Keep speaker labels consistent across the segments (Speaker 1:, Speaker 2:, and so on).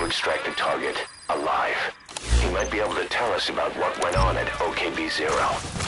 Speaker 1: to extract the target, alive. He might be able to tell us about what went on at OKB-0.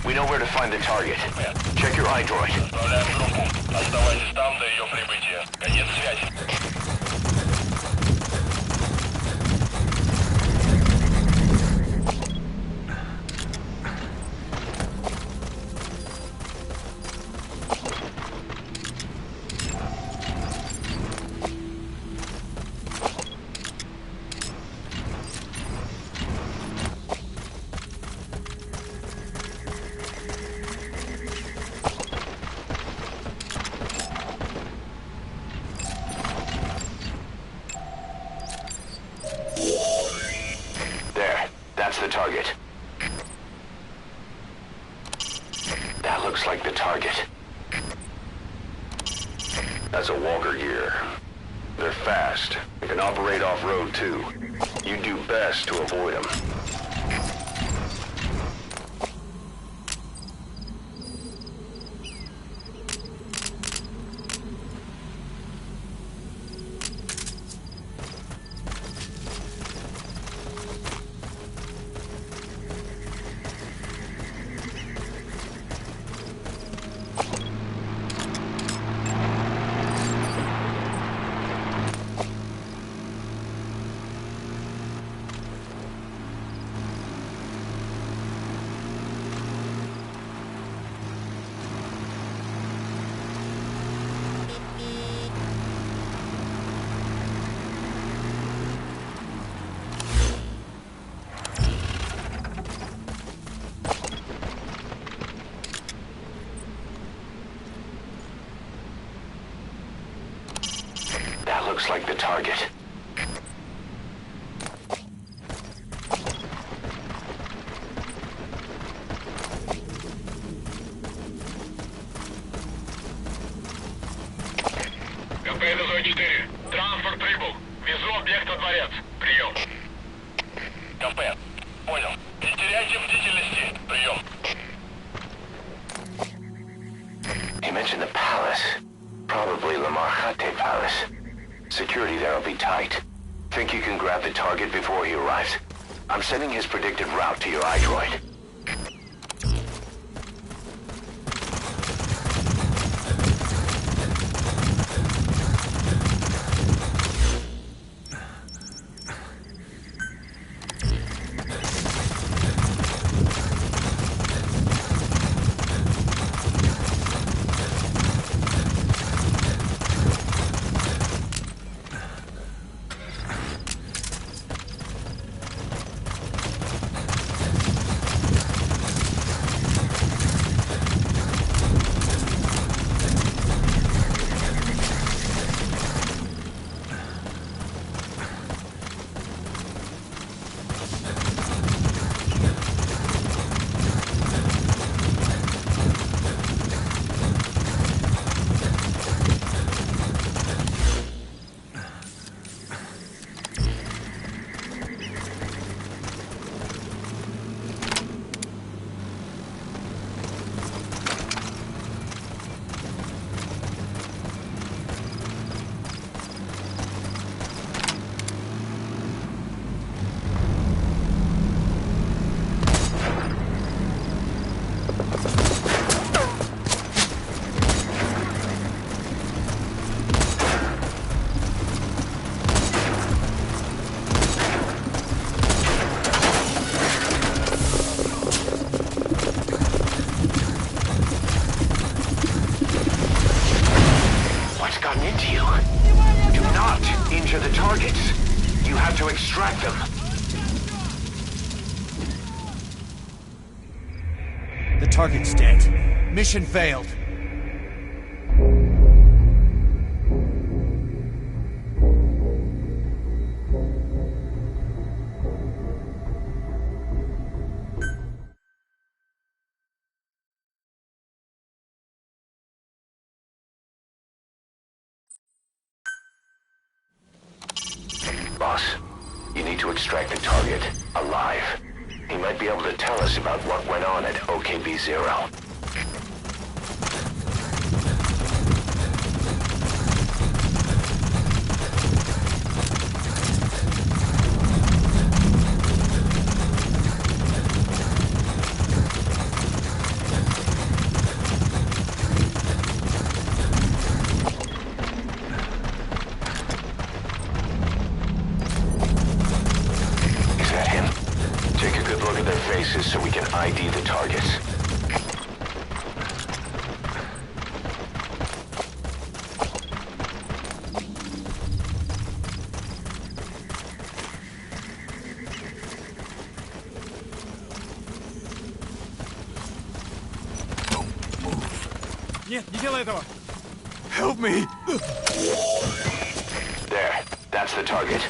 Speaker 2: We know where to find the target. Check your iDroid.
Speaker 3: Отправляем группу. Оставайтесь там до ее прибытия. Конец связи.
Speaker 2: That's the target. That looks like the target.
Speaker 1: That's a Walker gear. They're fast. They can operate off-road too. You do best to avoid them. looks like the target.
Speaker 3: КП до зоны 4. Транспорт прибыл. Везу объект во дворец. Прием. КП. Понял. Не теряйте бдительности. Прием.
Speaker 1: He mentioned the palace. Probably Lamar Khatte Palace. Security there will be tight. Think you can grab the target before he arrives? I'm sending his predicted route to your iDroid. The targets. You have to extract them.
Speaker 4: The target's dead. Mission failed.
Speaker 1: Boss, you need to extract the target alive. He might be able to tell us about what went on at OKB-0. So we can ID the targets.
Speaker 4: Нет, не делай этого! Help me!
Speaker 1: There, that's the target.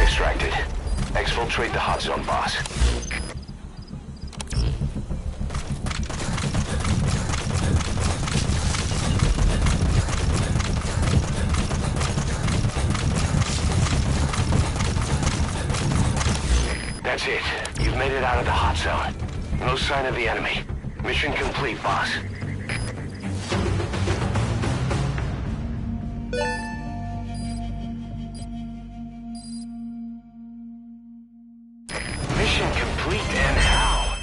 Speaker 1: Extracted. Exfiltrate the hot zone, boss. That's it. You've made it out of the hot zone. No sign of the enemy. Mission complete, boss. Mission complete, and how?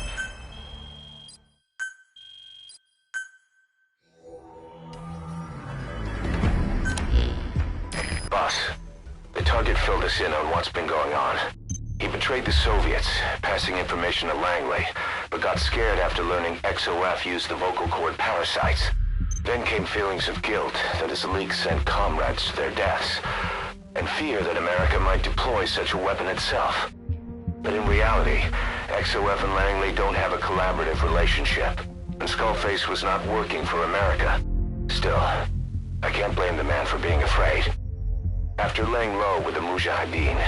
Speaker 1: us in on what's been going on. He betrayed the Soviets, passing information to Langley, but got scared after learning XOF used the vocal cord parasites. Then came feelings of guilt that his leaks sent comrades to their deaths, and fear that America might deploy such a weapon itself. But in reality, XOF and Langley don't have a collaborative relationship, and Skullface was not working for America. Still, I can't blame the man for being afraid. After laying low with the Mujahideen,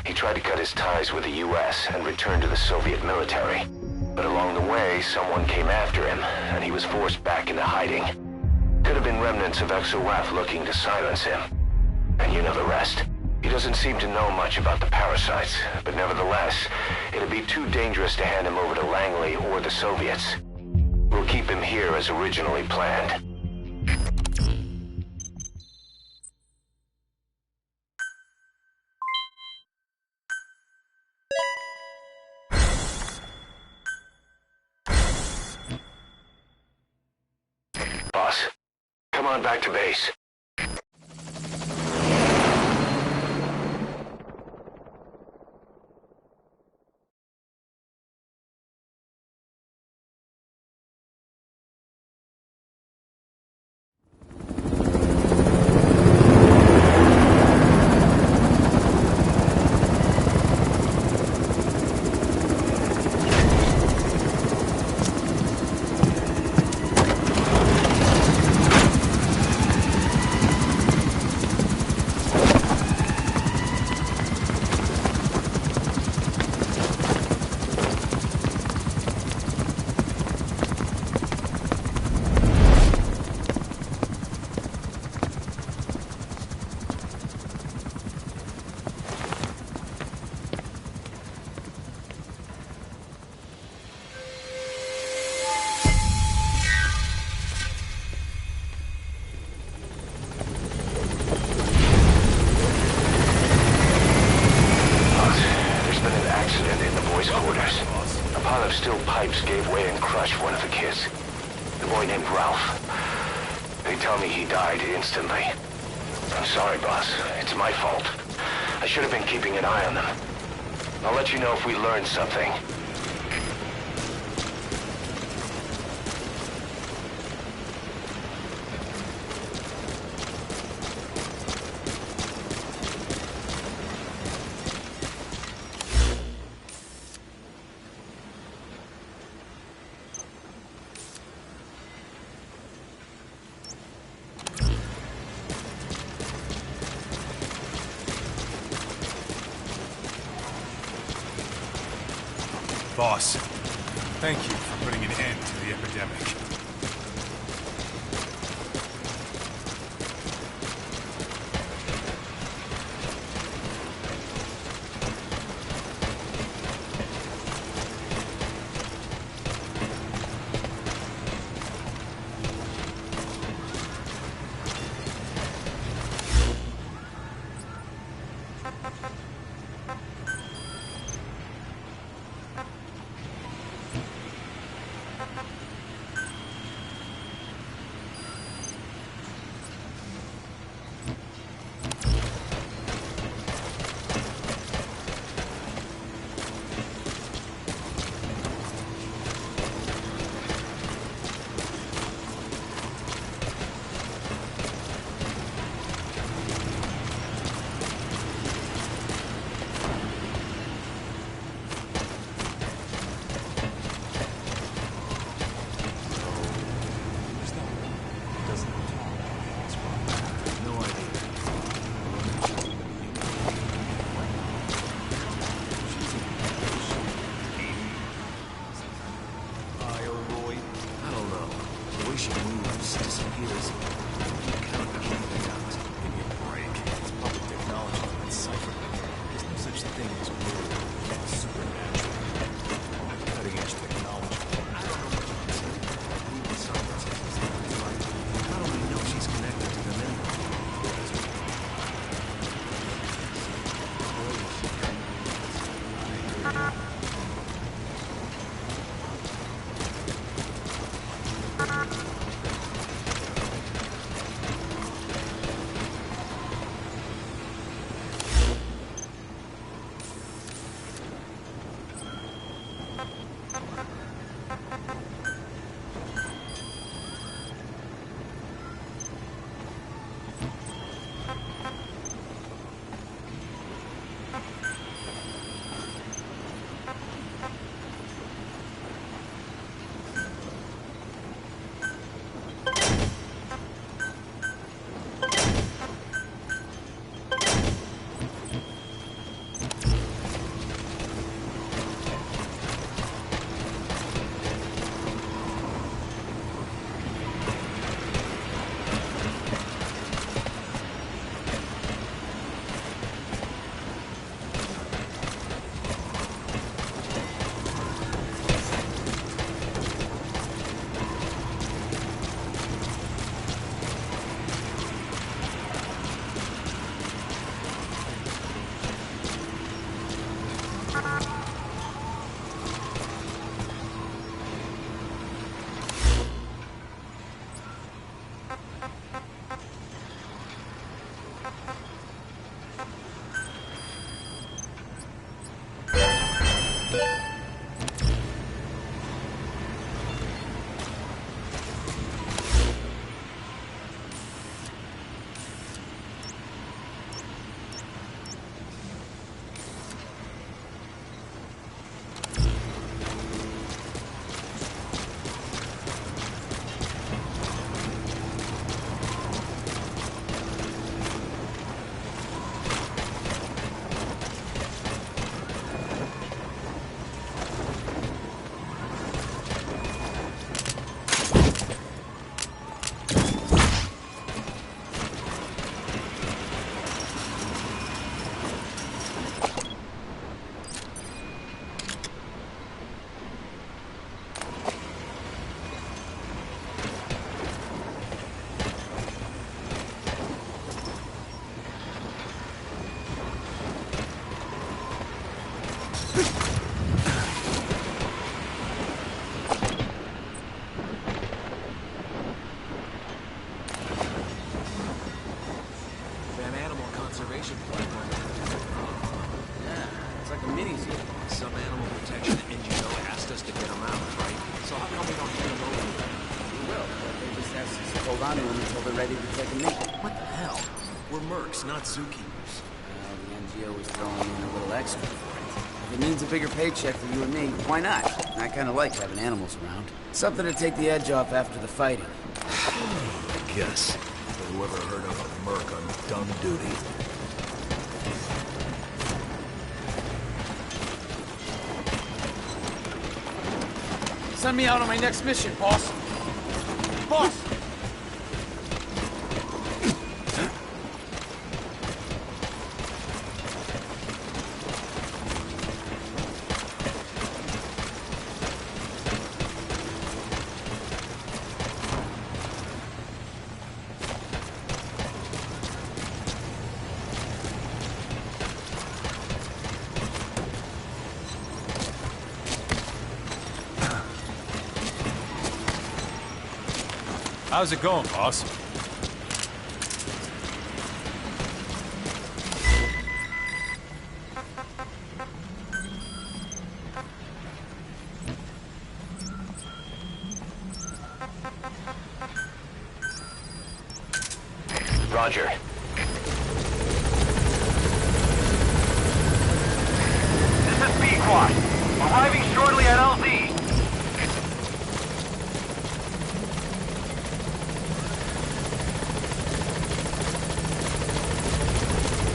Speaker 1: he tried to cut his ties with the US and return to the Soviet military. But along the way, someone came after him, and he was forced back into hiding. Could have been remnants of XOF looking to silence him. And you know the rest. He doesn't seem to know much about the parasites, but nevertheless, it'd be too dangerous to hand him over to Langley or the Soviets. We'll keep him here as originally planned. Boss, come on back to base. Gave way and crushed one of the kids. The boy named Ralph. They tell me he died instantly. I'm sorry, boss. It's my fault. I should have been keeping an eye on them. I'll let you know if we learn something.
Speaker 4: Boss, thank you for putting an end to the epidemic.
Speaker 5: hold on to them until they're ready to take a knee.
Speaker 4: What the hell? We're mercs, not zookeepers.
Speaker 5: Well, the NGO is throwing in a little extra for it. If it means a bigger paycheck for you and me, why not? I kind of like having animals around. Something to take the edge off after the fighting.
Speaker 4: I guess. But whoever heard of a merc on dumb duty?
Speaker 5: Send me out on my next mission, boss. Boss!
Speaker 4: How's it going, boss?
Speaker 1: Roger.
Speaker 2: This is B-Quad. Arriving shortly at LZ.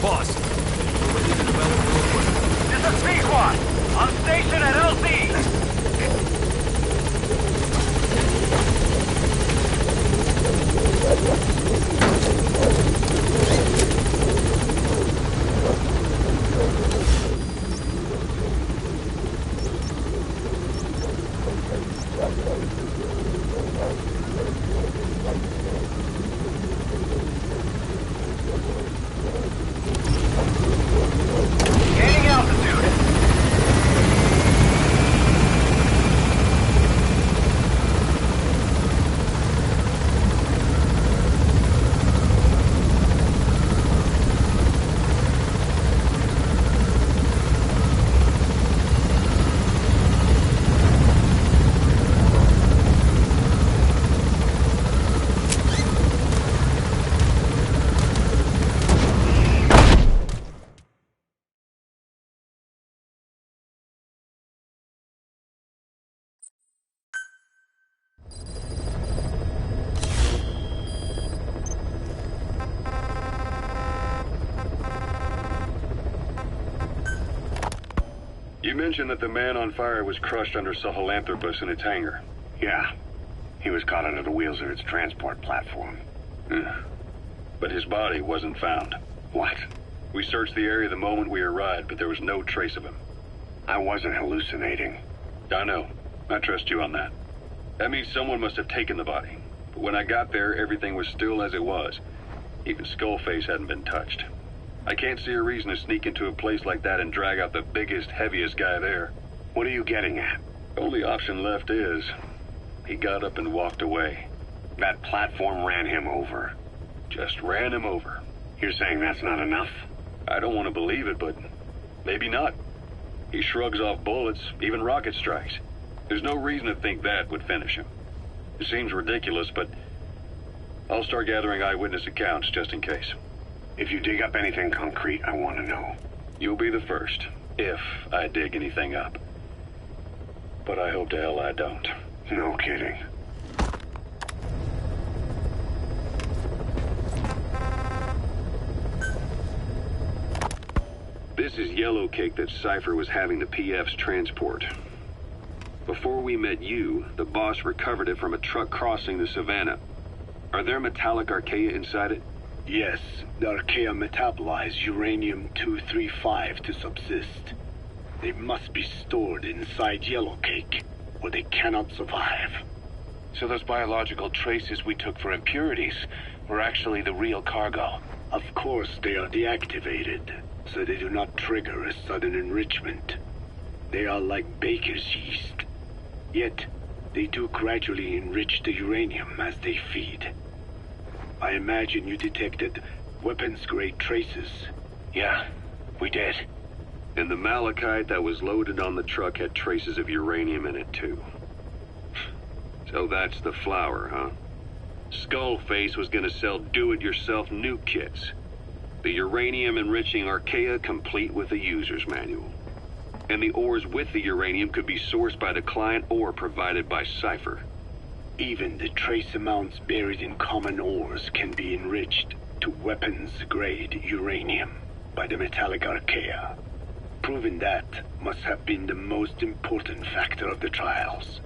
Speaker 4: Boss, we're ready to develop real quick.
Speaker 2: This is B-Quad. On station at LZ. Gaining altitude.
Speaker 6: You mentioned that the man on fire was crushed under Sahelanthropus in its hangar.
Speaker 7: Yeah. He was caught under the wheels of its transport platform.
Speaker 6: But his body wasn't found.
Speaker 7: What?
Speaker 6: We searched the area the moment we arrived, but there was no trace of him.
Speaker 7: I wasn't hallucinating.
Speaker 6: I know. I trust you on that. That means someone must have taken the body. But when I got there, everything was still as it was. Even Skullface hadn't been touched. I can't see a reason to sneak into a place like that and drag out the biggest, heaviest guy there.
Speaker 7: What are you getting at?
Speaker 6: The only option left is... he got up and walked away.
Speaker 7: That platform ran him over.
Speaker 6: Just ran him over.
Speaker 7: You're saying that's not enough?
Speaker 6: I don't want to believe it, but maybe not. He shrugs off bullets, even rocket strikes. There's no reason to think that would finish him. It seems ridiculous, but I'll start gathering eyewitness accounts just in case.
Speaker 7: If you dig up anything concrete, I want to know.
Speaker 6: You'll be the first, if I dig anything up. But I hope to hell I don't.
Speaker 7: No kidding.
Speaker 6: This is yellow cake that Cypher was having the PF's transport. Before we met you, the boss recovered it from a truck crossing the savannah. Are there metallic archaea inside it?
Speaker 8: Yes, the archaea metabolize uranium-235 to subsist. They must be stored inside yellow cake, or they cannot survive.
Speaker 2: So those biological traces we took for impurities were actually the real cargo.
Speaker 8: Of course, they are deactivated, so they do not trigger a sudden enrichment. They are like baker's yeast. Yet, they do gradually enrich the uranium as they feed. I imagine you detected weapons-grade traces.
Speaker 2: Yeah, we did.
Speaker 6: And the malachite that was loaded on the truck had traces of uranium in it, too. So that's the flower, huh? Skullface was gonna sell do-it-yourself nuke kits. The uranium-enriching archaea complete with a user's manual. And the ores with the uranium could be sourced by the client or provided by Cypher.
Speaker 8: Even the trace amounts buried in common ores can be enriched to weapons-grade uranium by the metallic archaea. Proving that must have been the most important factor of the trials.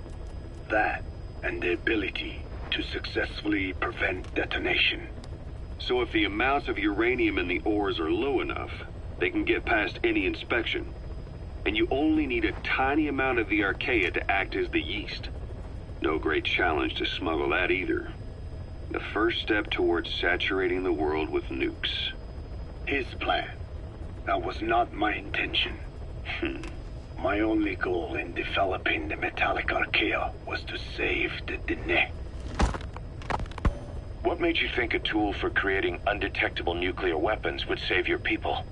Speaker 8: That and the ability to successfully prevent detonation.
Speaker 6: So if the amounts of uranium in the ores are low enough, they can get past any inspection. And you only need a tiny amount of the archaea to act as the yeast. No great challenge to smuggle that either. The first step towards saturating the world with nukes.
Speaker 8: His plan. That was not my intention. My only goal in developing the metallic archaea was to save the Dene.
Speaker 1: What made you think a tool for creating undetectable nuclear weapons would save your people?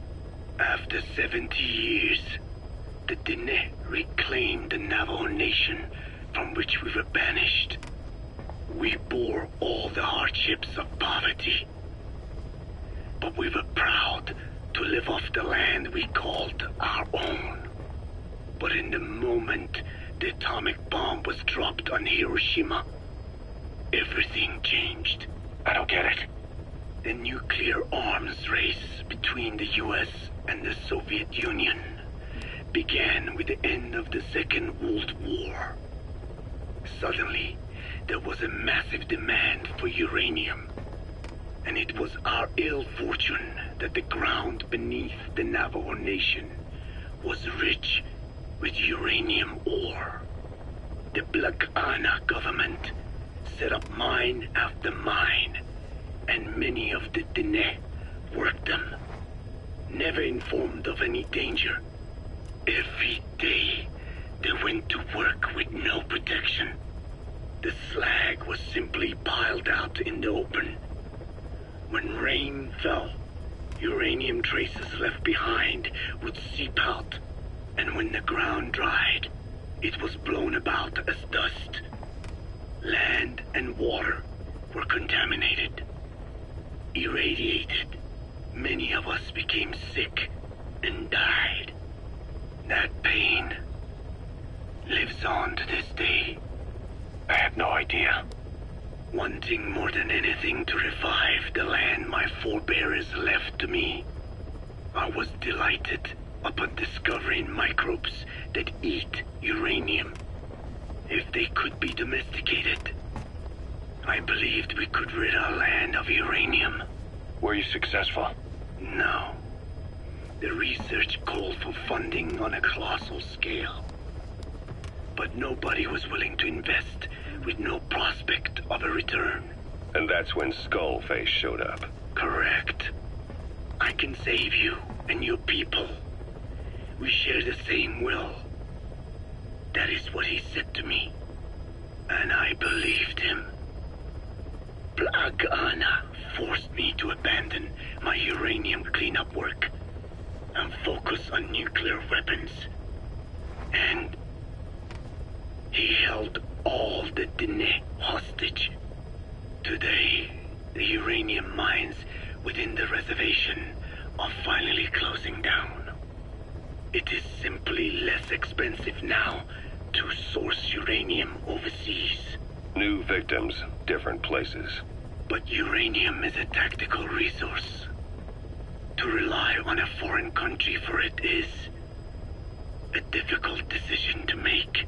Speaker 8: After 70 years, the Dene reclaimed the Navajo nation from which we were banished. We bore all the hardships of poverty. But we were proud to live off the land we called our own. But in the moment the atomic bomb was dropped on Hiroshima, everything changed.
Speaker 1: I don't get it.
Speaker 8: The nuclear arms race between the US and the Soviet Union began with the end of the Second World War. Suddenly, there was a massive demand for uranium. And it was our ill fortune that the ground beneath the Navajo Nation was rich with uranium ore. The Black Ana government set up mine after mine, and many of the Dene worked them, never informed of any danger. Every day, they went to work with no protection. The slag was simply piled out in the open. When rain fell, uranium traces left behind would seep out, and when the ground dried, it was blown about as dust. Land and water were contaminated, irradiated. Many of us became sick and died. That pain lives on to this day.
Speaker 1: I had no idea.
Speaker 8: Wanting more than anything to revive the land my forebears left to me, I was delighted upon discovering microbes that eat uranium. If they could be domesticated, I believed we could rid our land of uranium.
Speaker 1: Were you successful?
Speaker 8: No. The research called for funding on a colossal scale. But nobody was willing to invest with no prospect of a return.
Speaker 6: And that's when Skullface showed up.
Speaker 8: Correct. I can save you and your people. We share the same will. That is what he said to me. And I believed him. Black Ana forced me to abandon my uranium cleanup work and focus on nuclear weapons. And he held all the Dene hostage. Today, the uranium mines within the reservation are finally closing down. It is simply less expensive now to source uranium overseas.
Speaker 6: New victims, different places.
Speaker 8: But uranium is a tactical resource. To rely on a foreign country for it is a difficult decision to make.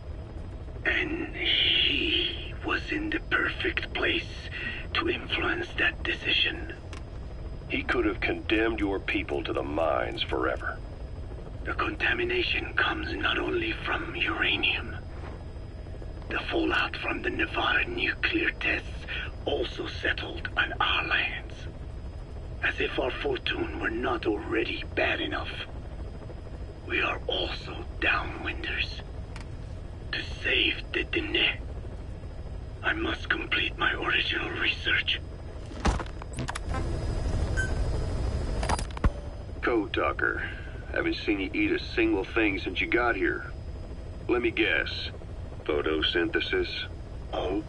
Speaker 8: And he was in the perfect place to influence that decision.
Speaker 6: He could have condemned your people to the mines forever.
Speaker 8: The contamination comes not only from uranium. The fallout from the Nevada nuclear tests also settled on our lands. As if our fortune were not already bad enough. We are also downwinders. To save the Dene, I must complete my original research.
Speaker 6: Code Talker, haven't seen you eat a single thing since you got here. Let me guess. Photosynthesis?
Speaker 8: Oh?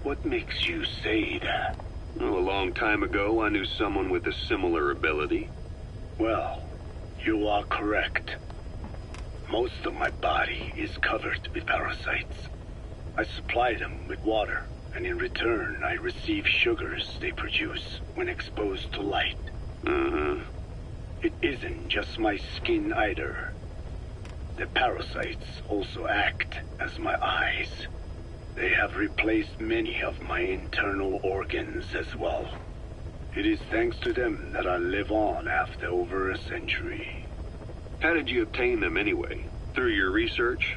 Speaker 8: What makes you say that?
Speaker 6: Well, a long time ago, I knew someone with a similar ability.
Speaker 8: Well, you are correct. Most of my body is covered with parasites. I supply them with water, and in return I receive sugars they produce when exposed to light. It isn't just my skin either. The parasites also act as my eyes. They have replaced many of my internal organs as well. It is thanks to them that I live on after over a century.
Speaker 6: How did you obtain them anyway? Through your research?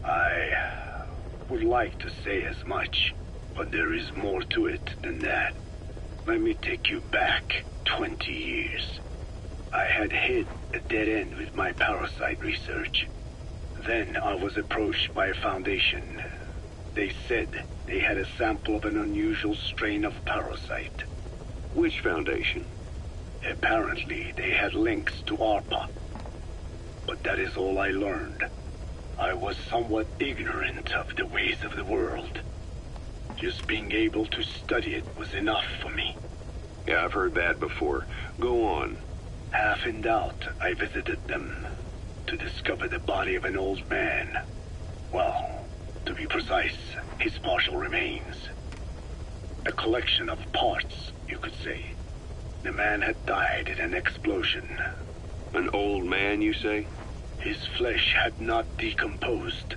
Speaker 8: I would like to say as much, but there is more to it than that. Let me take you back 20 years. I had hit a dead end with my parasite research. Then I was approached by a foundation. They said they had a sample of an unusual strain of parasite.
Speaker 6: Which foundation?
Speaker 8: Apparently, they had links to ARPA. But that is all I learned. I was somewhat ignorant of the ways of the world. Just being able to study it was enough for me.
Speaker 6: Yeah, I've heard that before. Go on.
Speaker 8: Half in doubt, I visited them to discover the body of an old man. Well, to be precise, his partial remains. A collection of parts, you could say. The man had died in an explosion.
Speaker 6: An old man, you say?
Speaker 8: His flesh had not decomposed.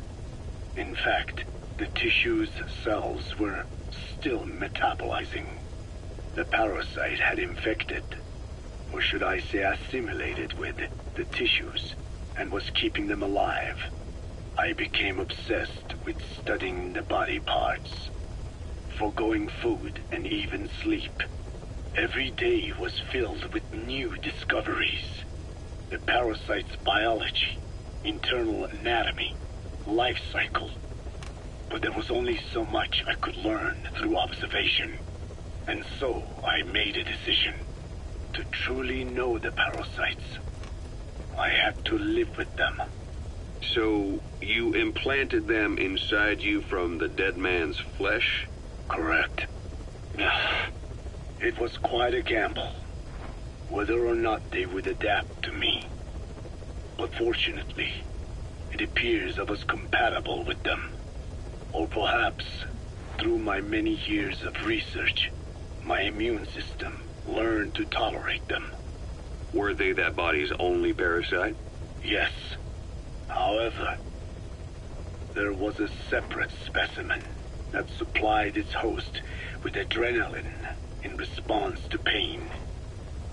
Speaker 8: In fact, the tissue's cells were still metabolizing. The parasite had infected, or should I say assimilated with, the tissues, and was keeping them alive. I became obsessed with studying the body parts, foregoing food and even sleep. Every day was filled with new discoveries. The parasite's biology, internal anatomy, life cycle. But there was only so much I could learn through observation. And so I made a decision. To truly know the parasites, I had to live with them.
Speaker 6: So, you implanted them inside you from the dead man's flesh?
Speaker 8: Correct. It was quite a gamble, whether or not they would adapt to me. But fortunately, it appears I was compatible with them. Or perhaps, through my many years of research, my immune system learned to tolerate them.
Speaker 6: Were they that body's only parasite?
Speaker 8: Yes. However, there was a separate specimen that supplied its host with adrenaline in response to pain,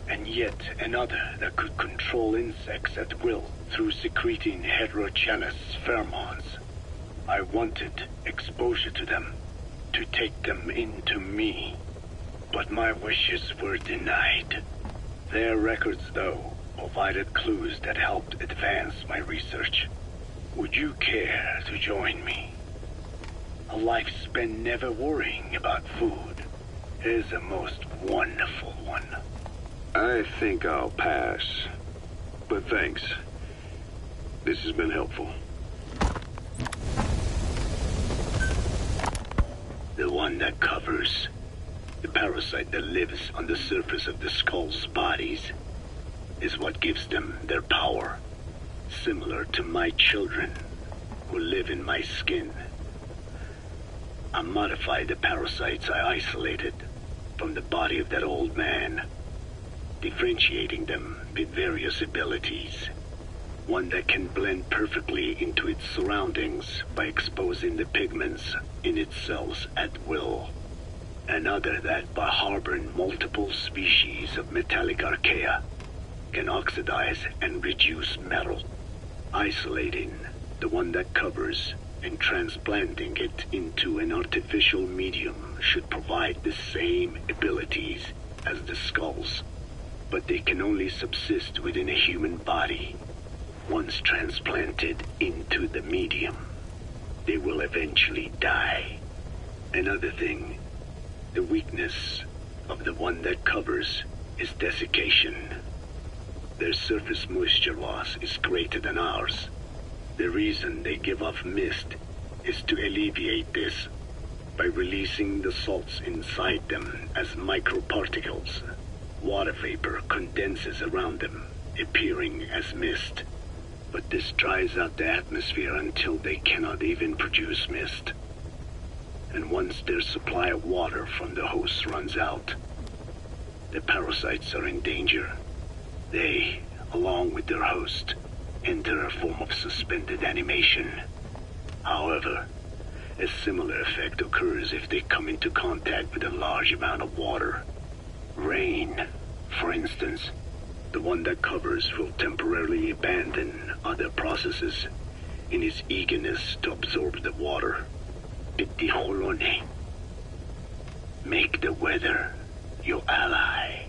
Speaker 8: and yet another that could control insects at will through secreting heterogeneous pheromones. I wanted exposure to them, to take them into me, but my wishes were denied. Their records, though, provided clues that helped advance my research. Would you care to join me? A life spent never worrying about food is a most wonderful one.
Speaker 6: I think I'll pass. But thanks. This has been helpful.
Speaker 8: The one that covers. The parasite that lives on the surface of the skull's bodies is what gives them their power. Similar to my children, who live in my skin. I modified the parasites I isolated from the body of that old man, differentiating them with various abilities. One that can blend perfectly into its surroundings by exposing the pigments in its cells at will. Another that, by harboring multiple species of metallic archaea, can oxidize and reduce metal. Isolating the one that covers and transplanting it into an artificial medium should provide the same abilities as the skulls, but they can only subsist within a human body. Once transplanted into the medium, they will eventually die. Another thing, the weakness of the one that covers is desiccation. Their surface moisture loss is greater than ours. The reason they give off mist is to alleviate this. by releasing the salts inside them as microparticles. Water vapor condenses around them, appearing as mist. But this dries out the atmosphere until they cannot even produce mist. And once their supply of water from the host runs out, the parasites are in danger. They, along with their host, enter a form of suspended animation. However, a similar effect occurs if they come into contact with a large amount of water. Rain, for instance, the one that covers will temporarily abandon other processes in its eagerness to absorb the water. Pitijolone. Make the weather your ally.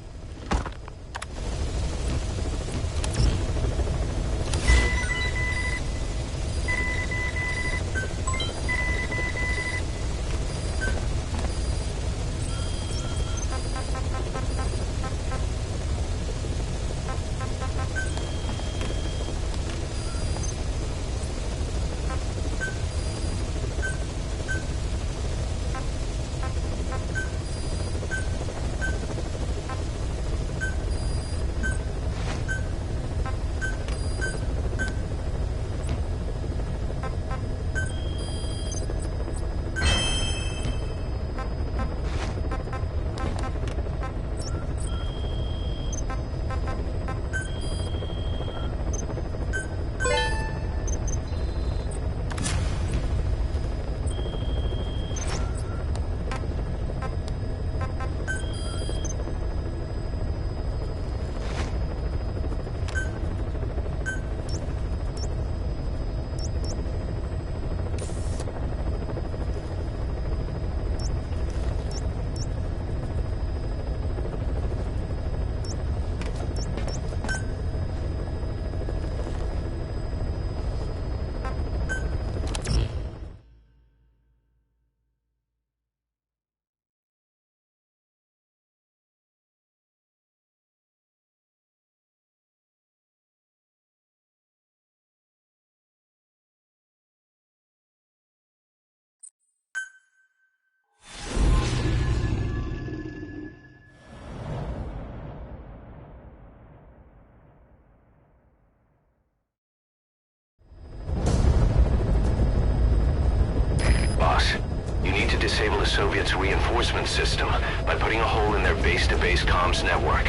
Speaker 1: Disable the Soviets' reinforcement system by putting a hole in their base-to-base comms network.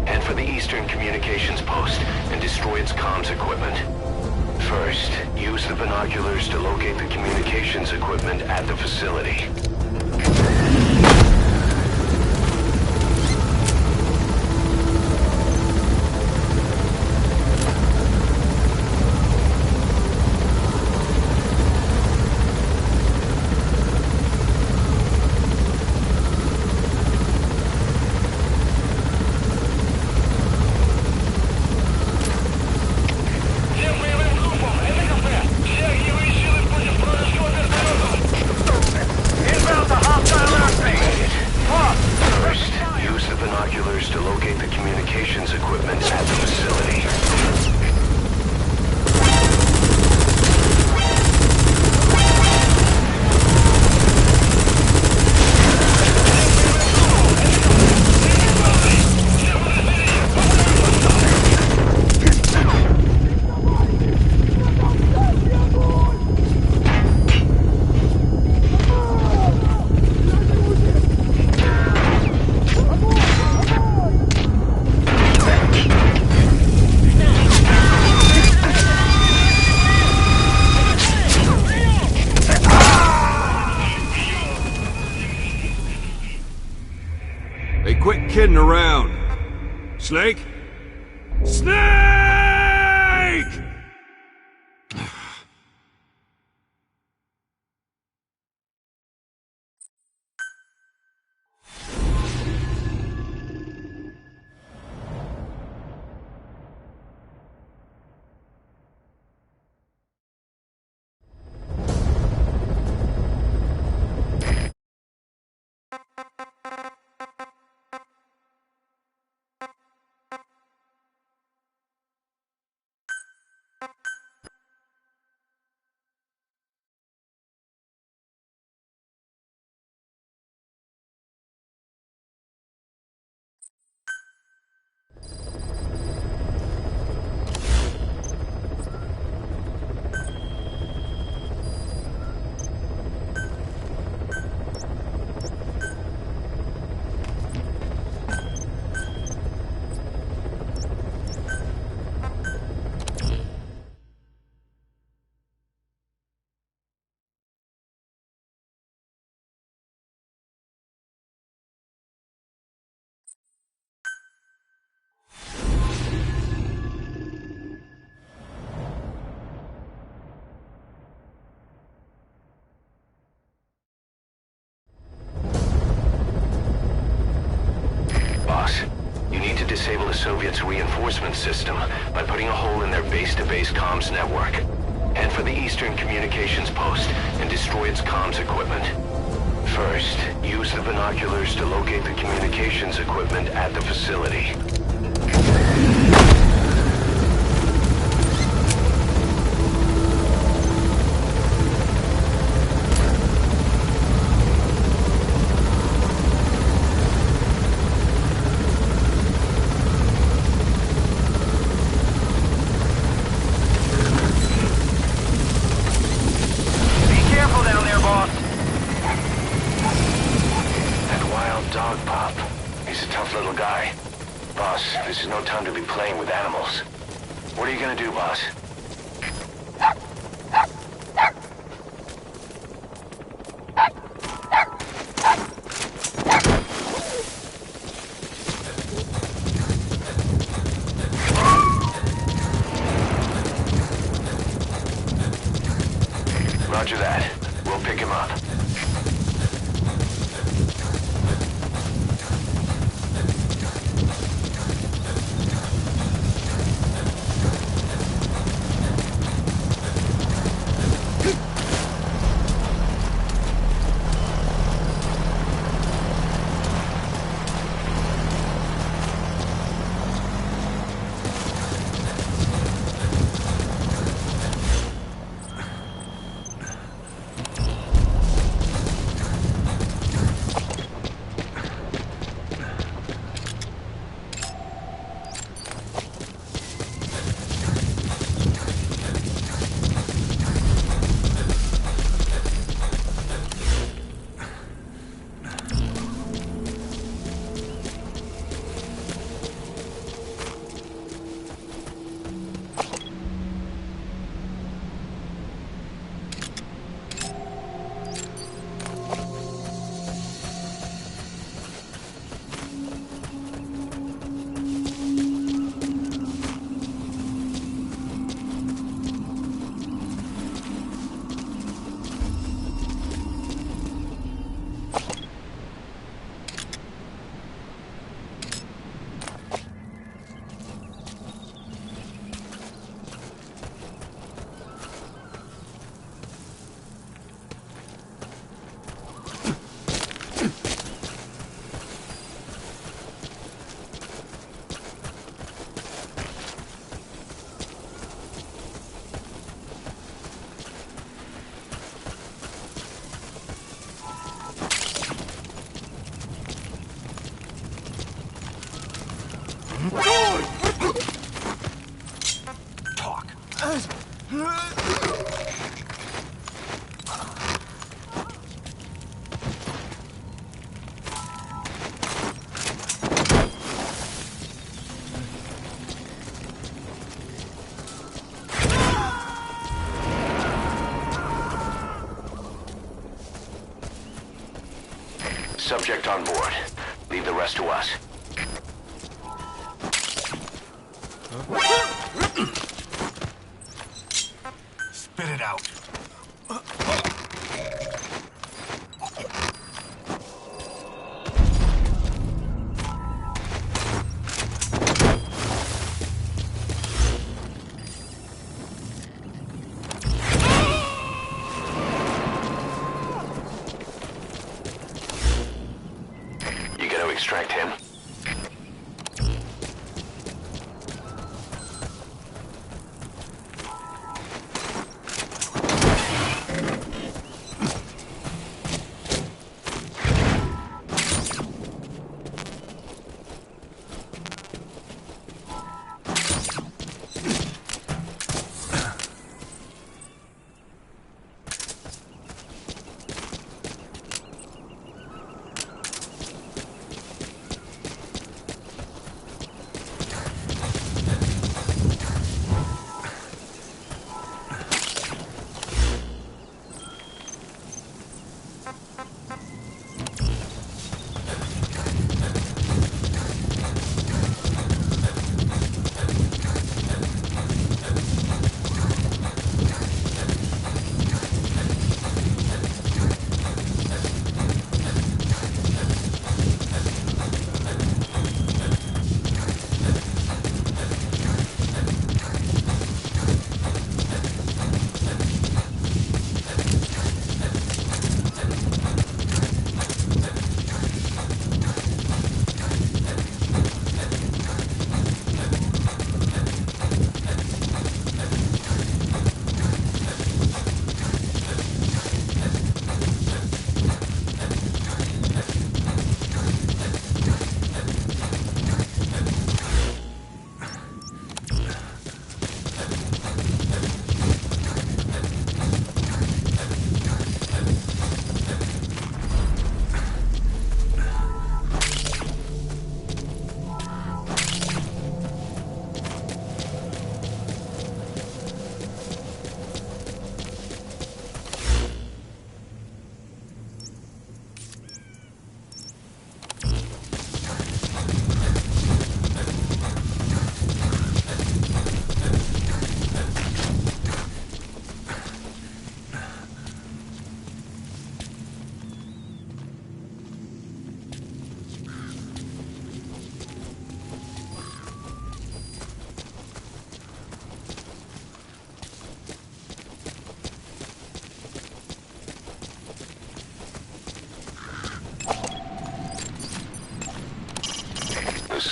Speaker 1: Head for the Eastern Communications Post and destroy its comms equipment. First, use the binoculars to locate the communications equipment at the facility.
Speaker 4: Hey, quit kidding around. Snake? Snake!
Speaker 1: Soviets' reinforcement system by putting a hole in their base-to-base comms network. Head for the eastern communications post and destroy its comms equipment. First, use the binoculars to locate the communications equipment at the facility. This is no time to be playing with animals. What are you gonna do, boss? Roger that. We'll pick him up.
Speaker 4: Talk.
Speaker 1: Subject on board. Leave the rest to us.
Speaker 4: Spit it out.
Speaker 1: You gonna extract him?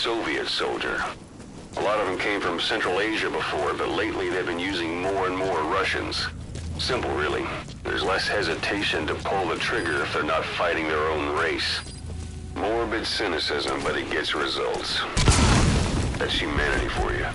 Speaker 6: Soviet soldier. A lot of them came from Central Asia before, but lately they've been using more and more Russians. Simple, really. There's less hesitation to pull the trigger if they're not fighting their own race. Morbid cynicism, but it gets results. That's humanity for you.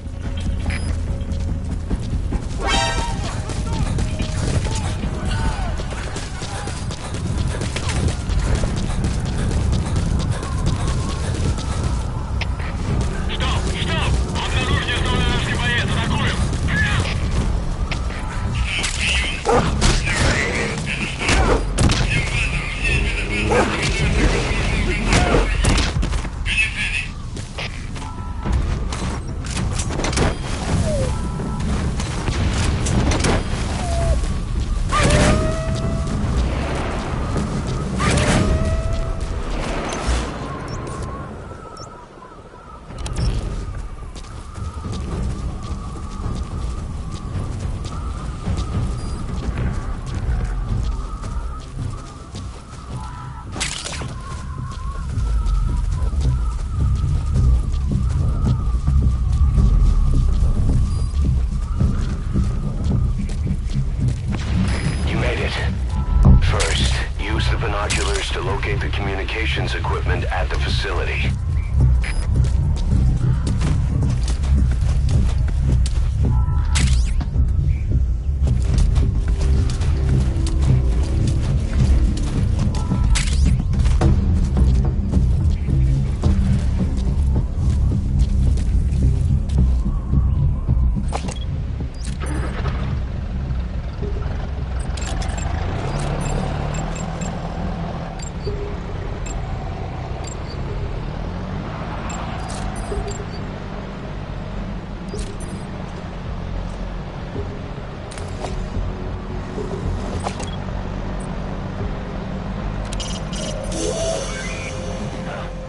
Speaker 1: To locate the communications equipment at the facility.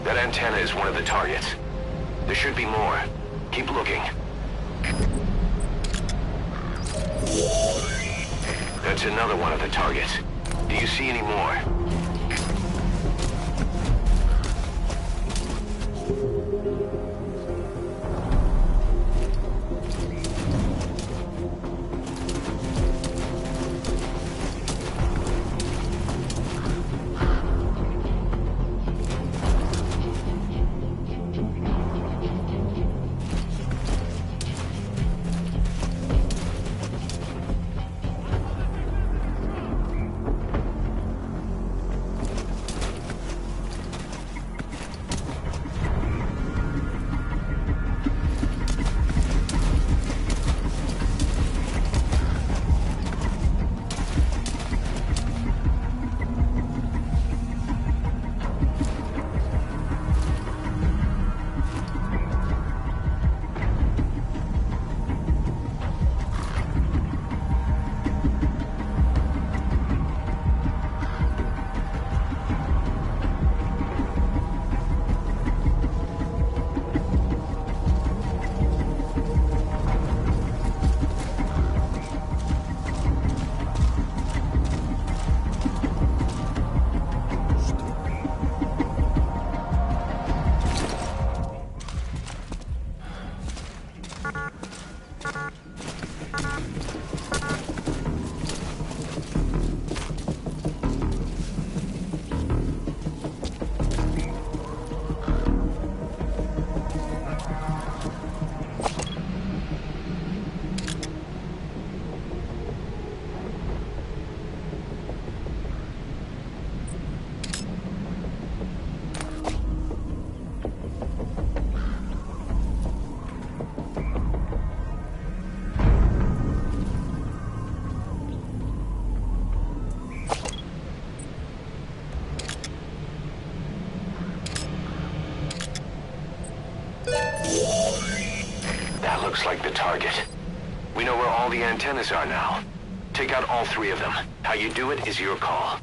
Speaker 1: That antenna is one of the targets. There should be more. Keep looking. That's another one of the targets. Do you see any more? That looks like the target. We know where all the antennas are now. Take out all three of them. How you do it is your call.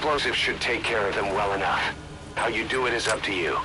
Speaker 1: explosives should take care of them well enough. How you do it is up to you.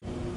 Speaker 4: Speak.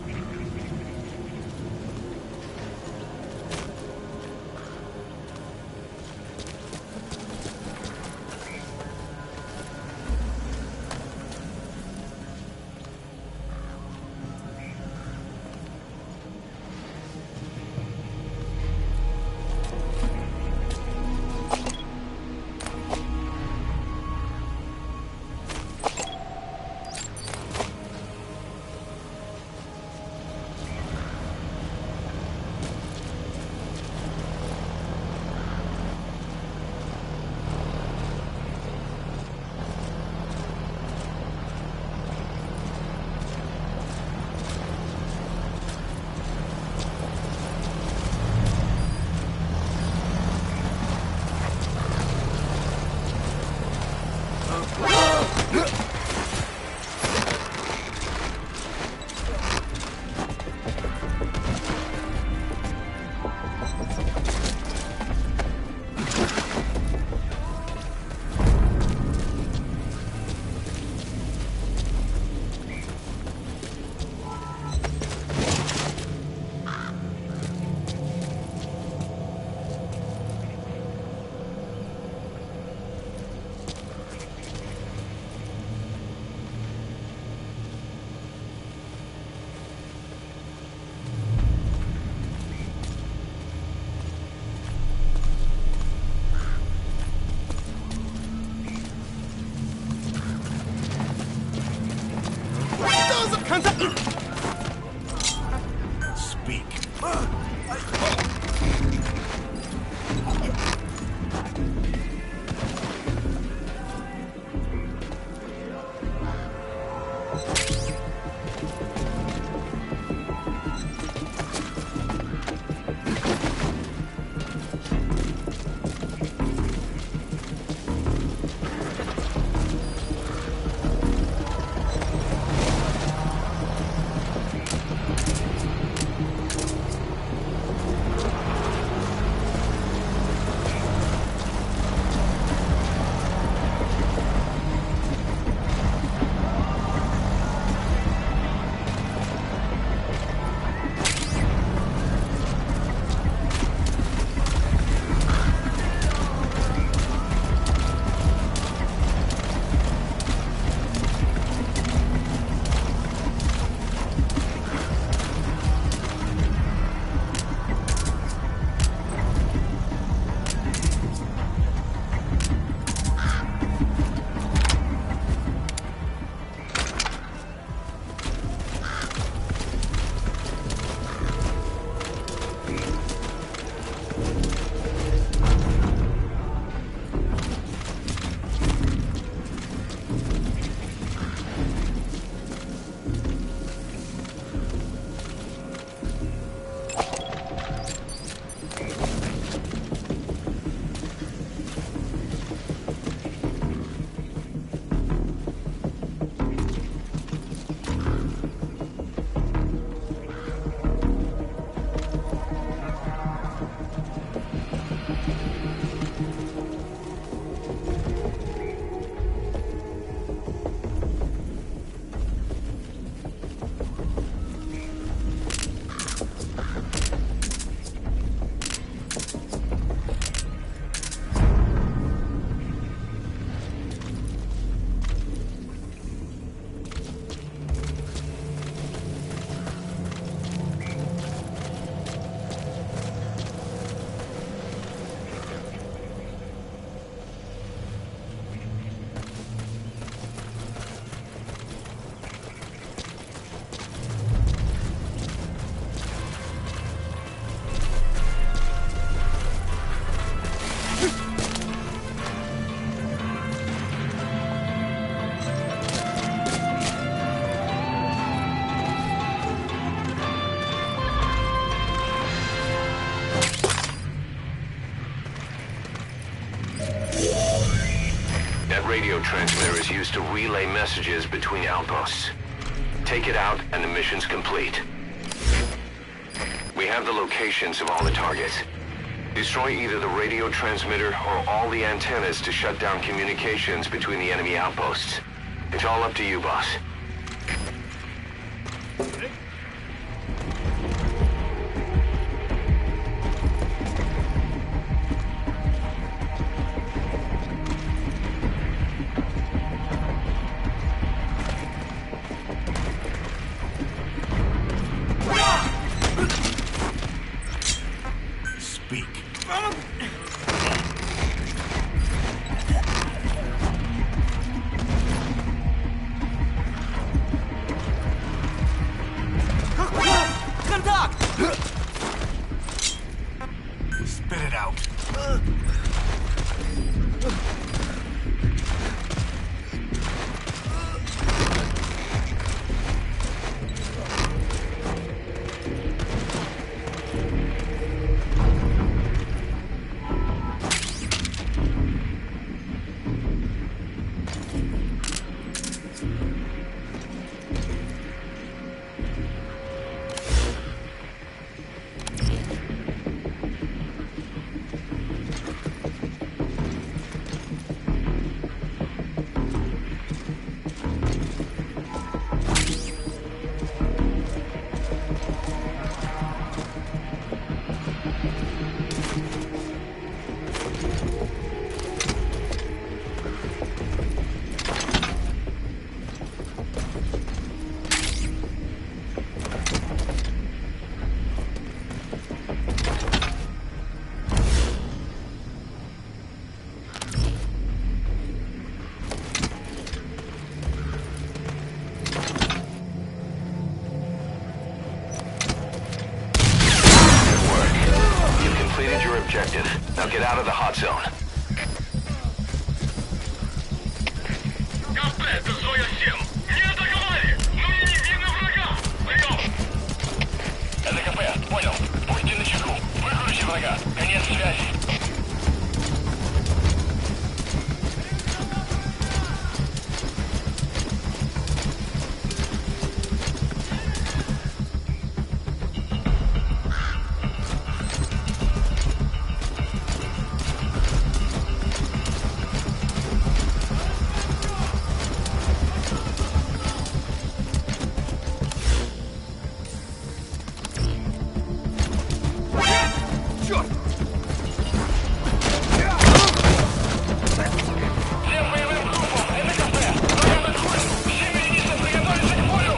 Speaker 1: radio transmitter is used to relay messages between outposts. Take it out and the mission's complete. We have the locations of all the targets. Destroy either the radio transmitter or all the antennas to shut down communications between the enemy outposts. It's all up to you, boss. zone.
Speaker 3: КП, это Зоя 7. Не атаковали, но и не видно врага. Прием. Это КП, понял. Будьте начеку. Выкрути врага. Конец связи. Всем боевым группам, это КП. Врагам отходит. Всем единицам приготовиться к бою.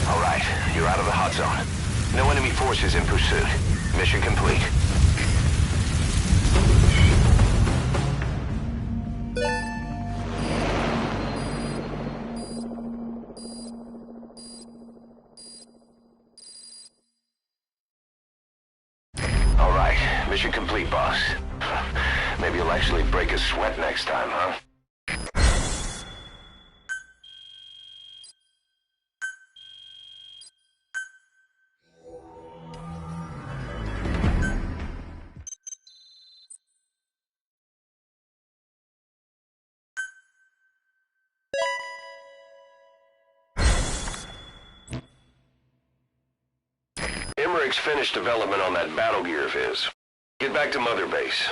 Speaker 1: All right, you're out of the hot zone. No enemy forces in pursuit. Mission complete. All right, mission complete, boss. Maybe you'll actually break a sweat next time, huh? Emmerich's finished development on that battle gear of his. Get back to Mother Base.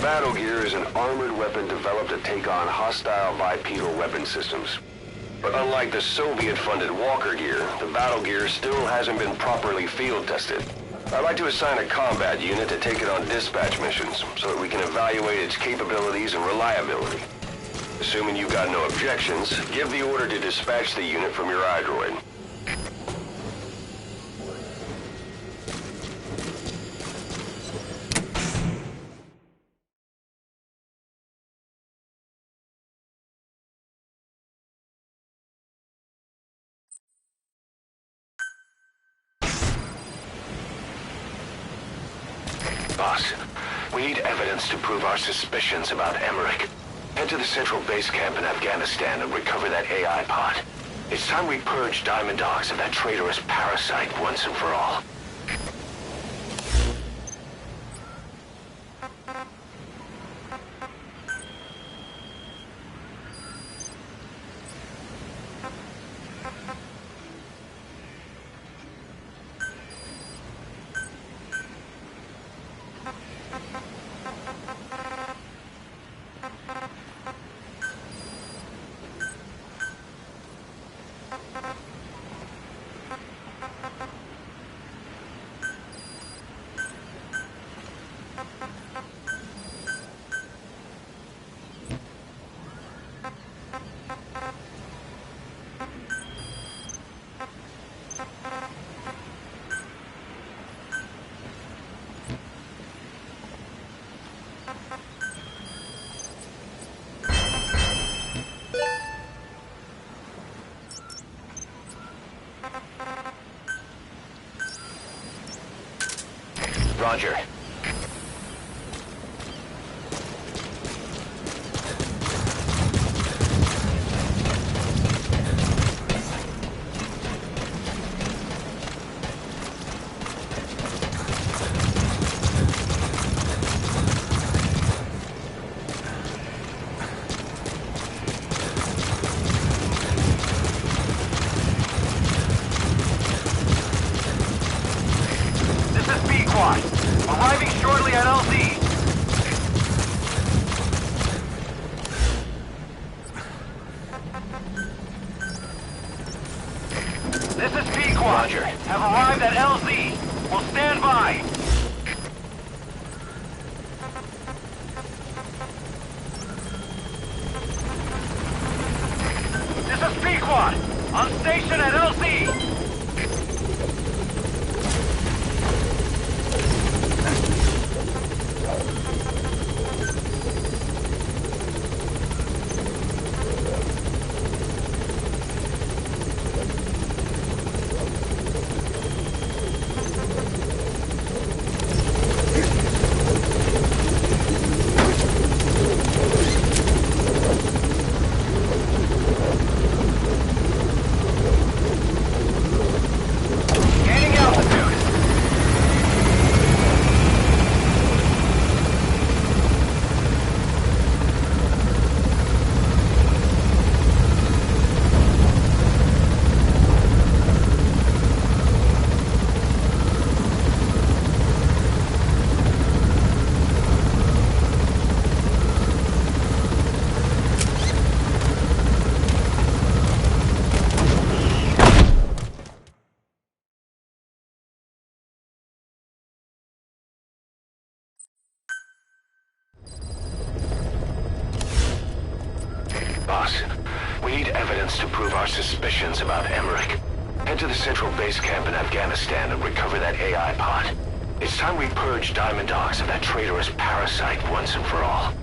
Speaker 1: Battle gear is an armored weapon developed to take on hostile bipedal weapon systems. But unlike the Soviet-funded Walker gear, the battle gear still hasn't been properly field tested. I'd like to assign a combat unit to take it on dispatch missions, so that we can evaluate its capabilities and reliability. Assuming you've got no objections, give the order to dispatch the unit from your iDroid. Boss, we need evidence to prove our suspicions about Emmerich. Head to the central base camp in Afghanistan and recover that AI pod. It's time we purge Diamond Dogs of that traitorous parasite once and for all. Roger.
Speaker 3: Arriving shortly at LZ. This is P-Quad.
Speaker 1: Roger.
Speaker 3: Have arrived at LZ. Will stand by. This is P-Quad. On station at LZ.
Speaker 1: Boss, we need evidence to prove our suspicions about Emmerich. Head to the central base camp in Afghanistan and recover that AI pod. It's time we purge Diamond Dogs of that traitorous parasite once and for all.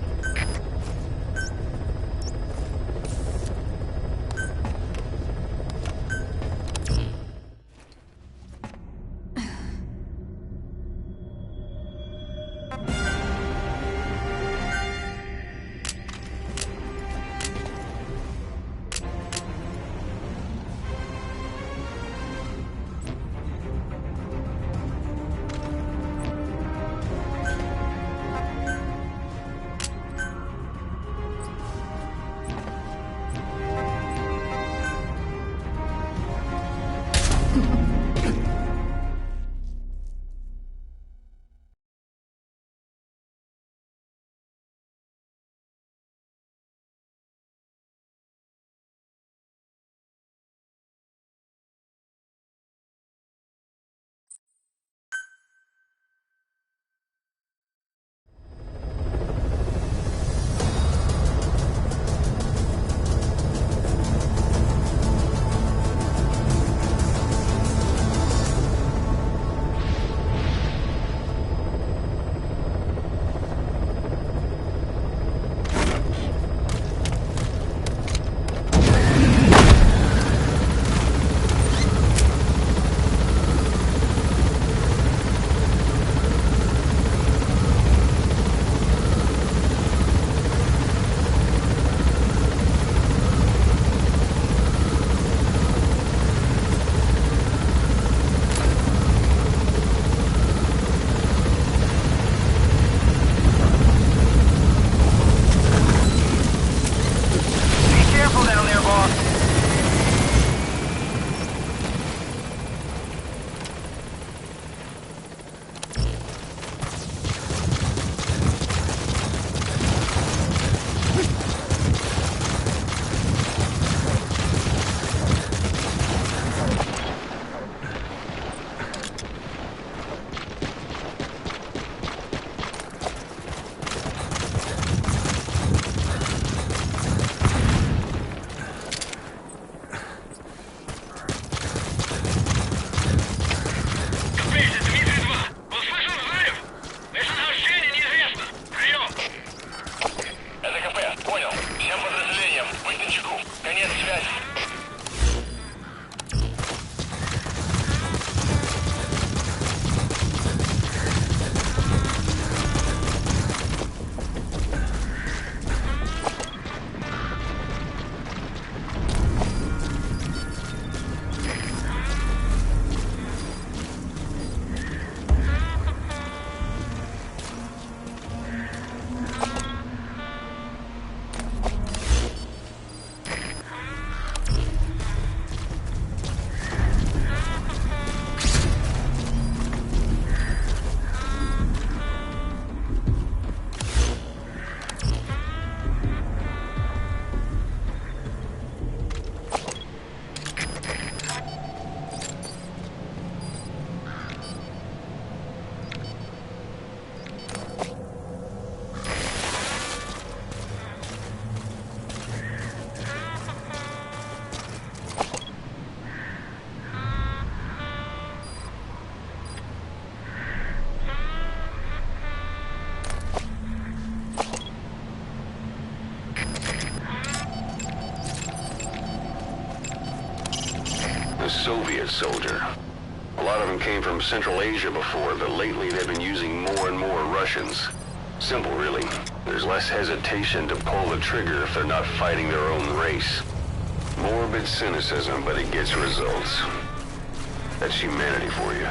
Speaker 6: Soviet soldier. A lot of them came from Central Asia before, but lately they've been using more and more Russians. Simple, really. There's less hesitation to pull the trigger if they're not fighting their own race. Morbid cynicism, but it gets results. That's humanity for you.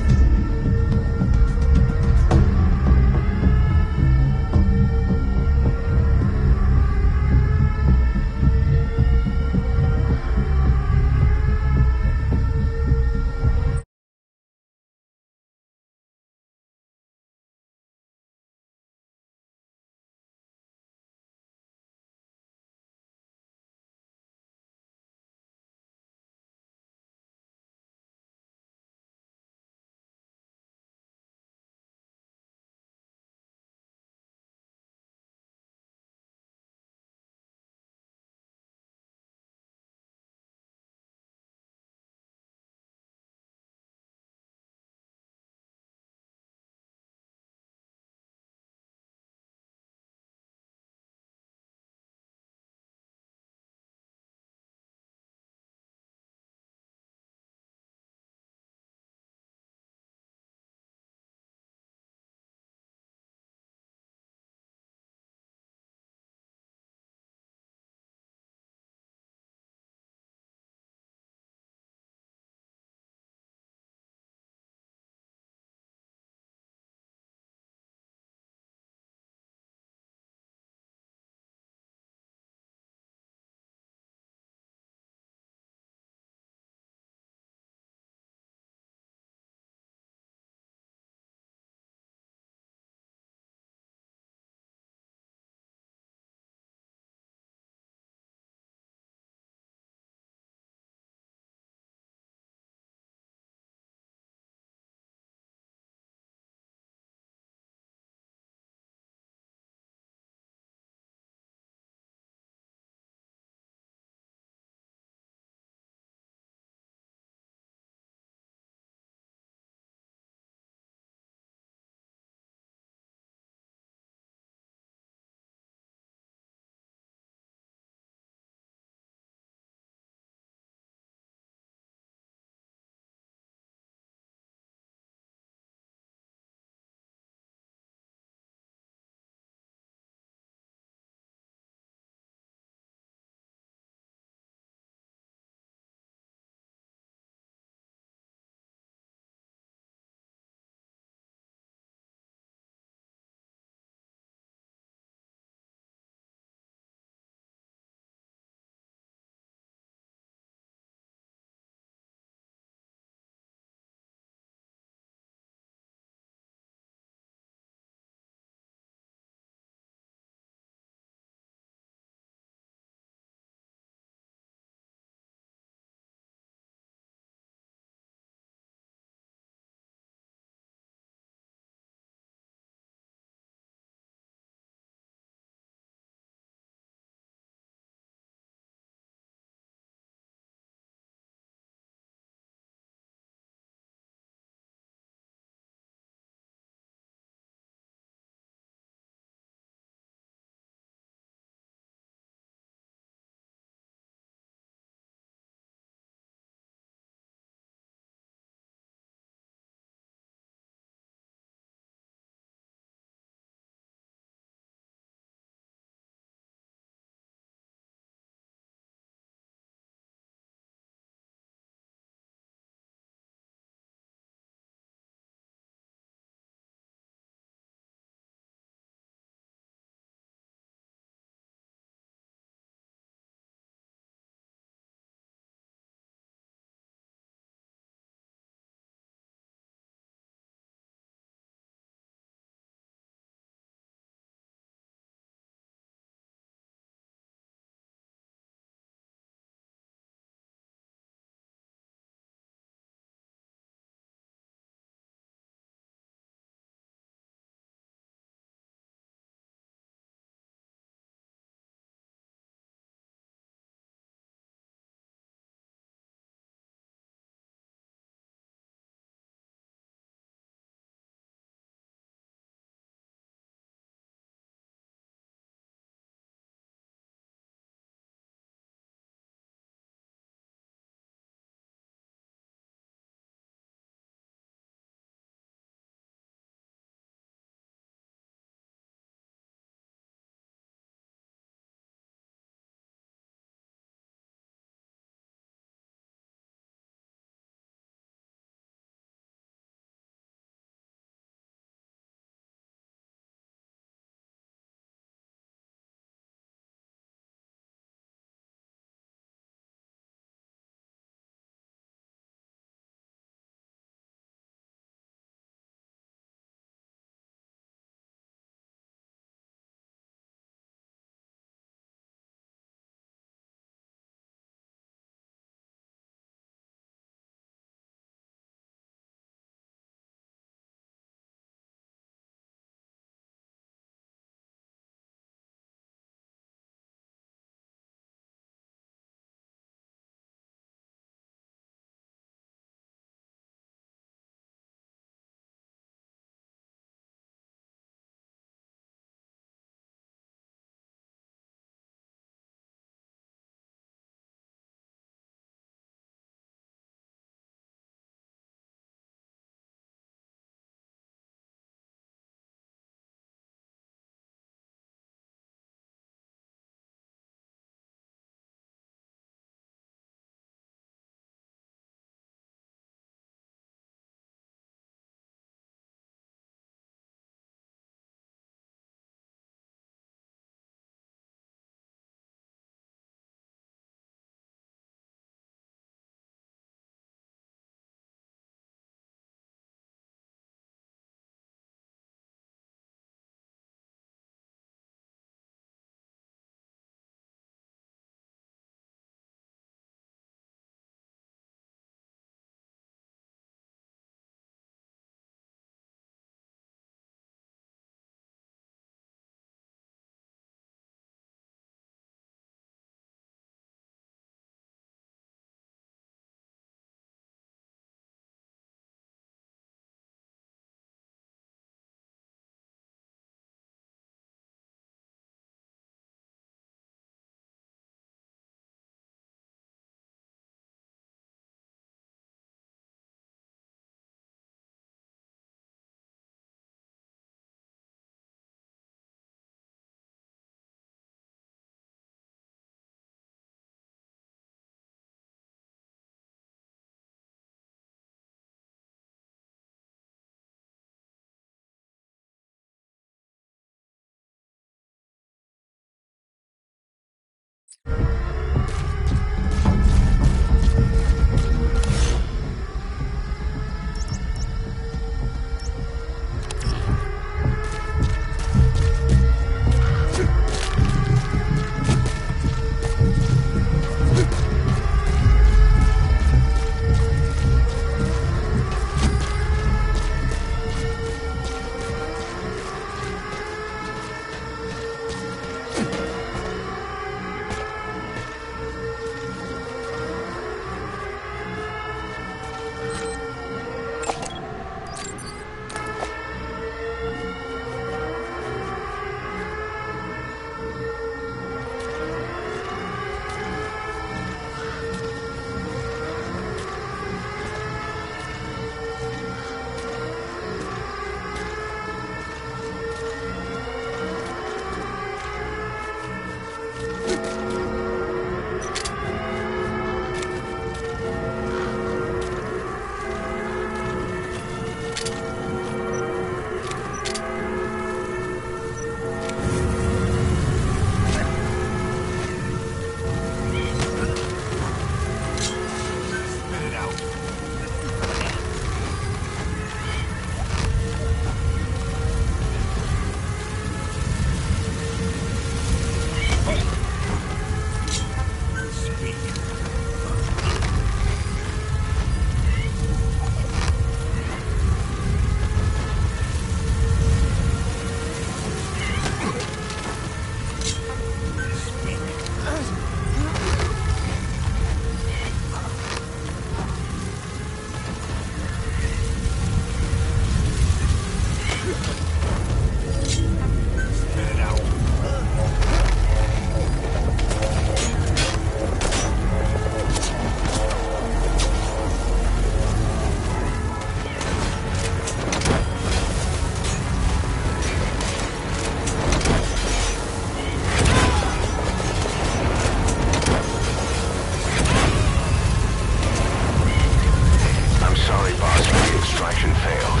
Speaker 1: extraction failed.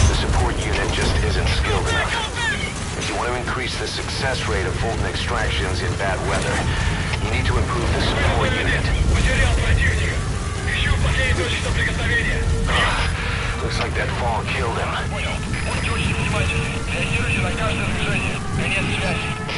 Speaker 1: The support unit just isn't skilled enough. If you want to increase the success rate of Fulton extractions in bad weather, you need to improve the support unit.
Speaker 3: Потерял противника. Ищу последнюю точку соприкосновения.
Speaker 1: Looks like that fall killed him.
Speaker 3: Понял. Будьте очень внимательны. Реагируйте на каждое движение. Конец связи.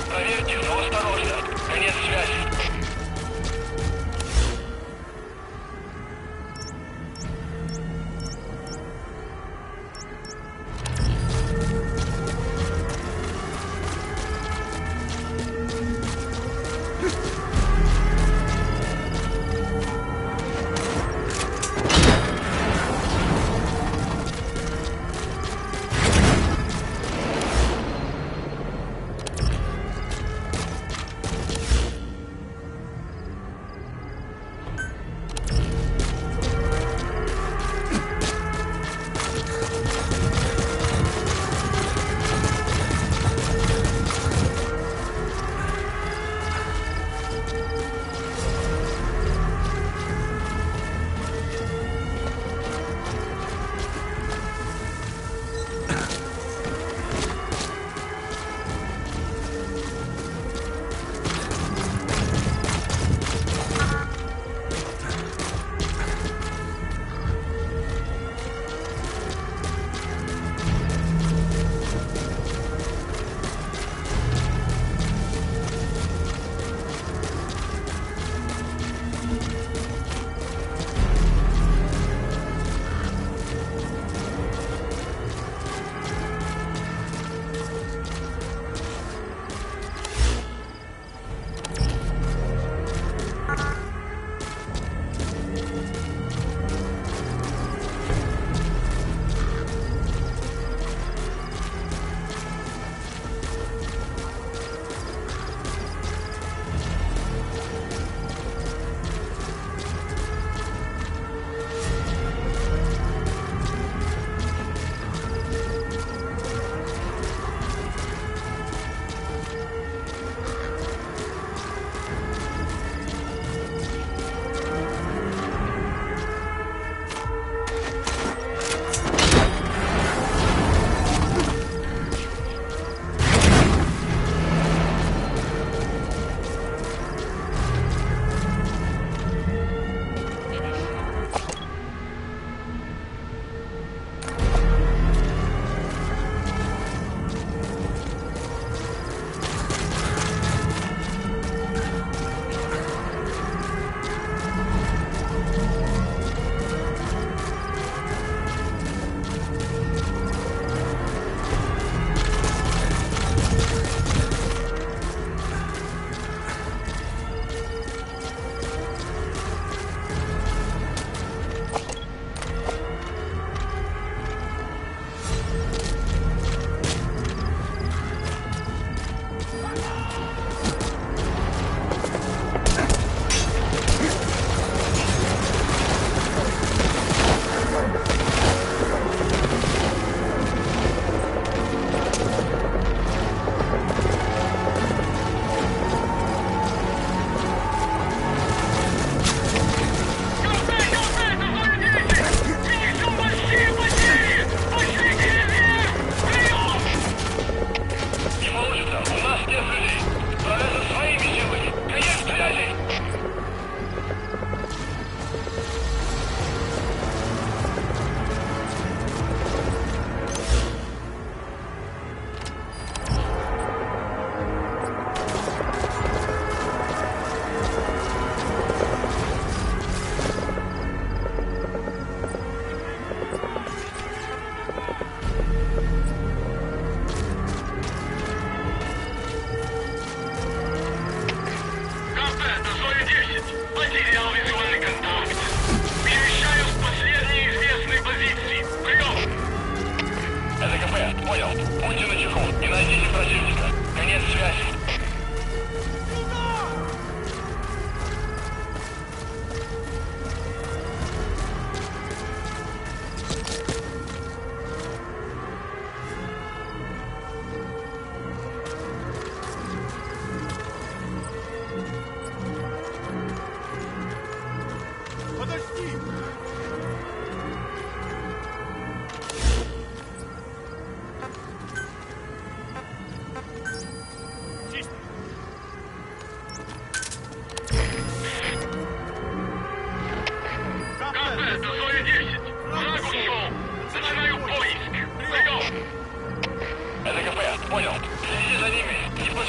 Speaker 3: Проверьте, но осторожно. Конец связи.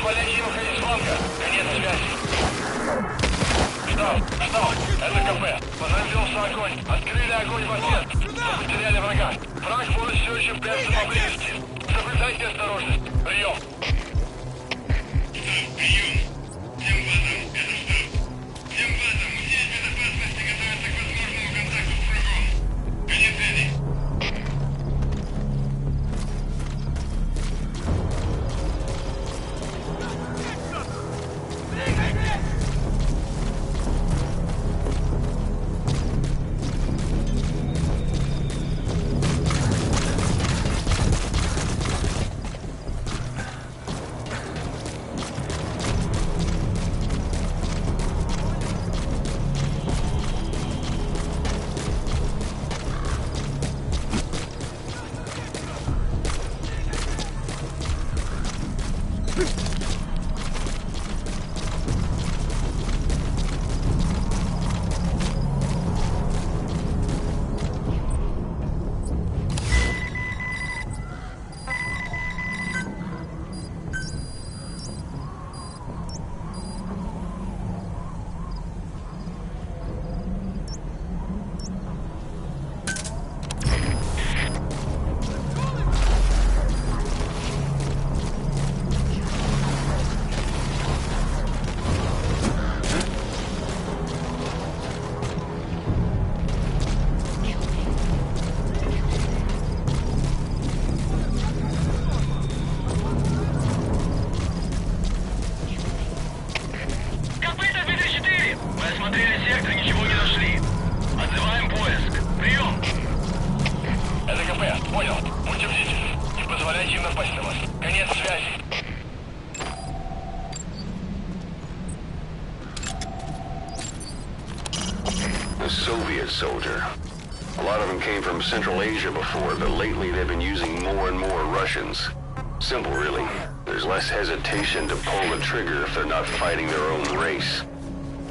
Speaker 3: позволяйте им выходить с фланга. Конец связи. Штаб, это КП. Возродился огонь. Открыли огонь в ответ. Мы потеряли врага. Враг может все еще прятаться поблизости. Соблюдайте осторожность. Прием.
Speaker 6: A Soviet soldier. A lot of them came from Central Asia before, but lately they've been using more and more Russians. Simple, really. There's less hesitation to pull the trigger if they're not fighting their own race.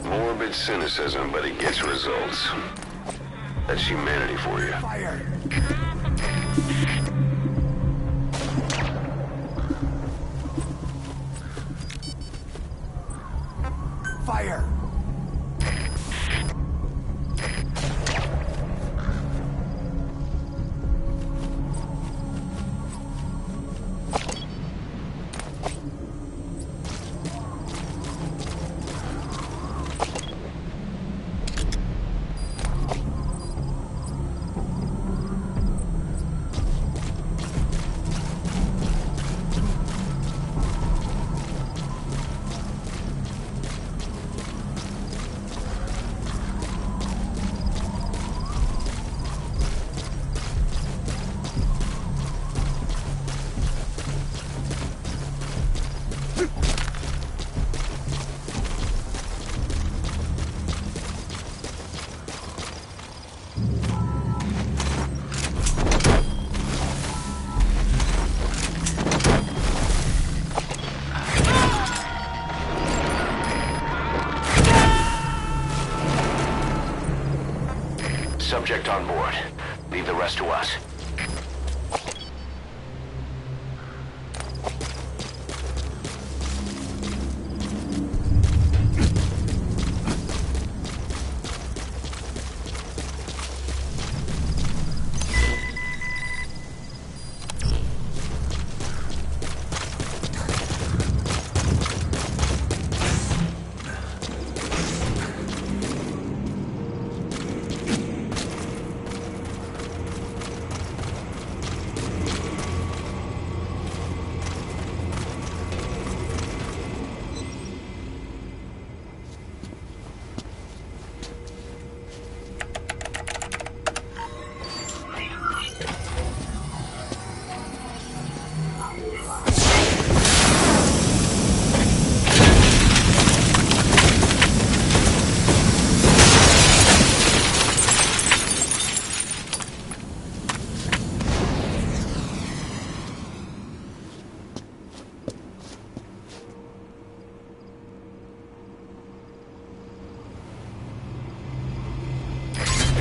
Speaker 6: Morbid cynicism, but it gets results. That's humanity for you.
Speaker 4: Fire! Fire!
Speaker 1: Subject on board. Leave the rest to us.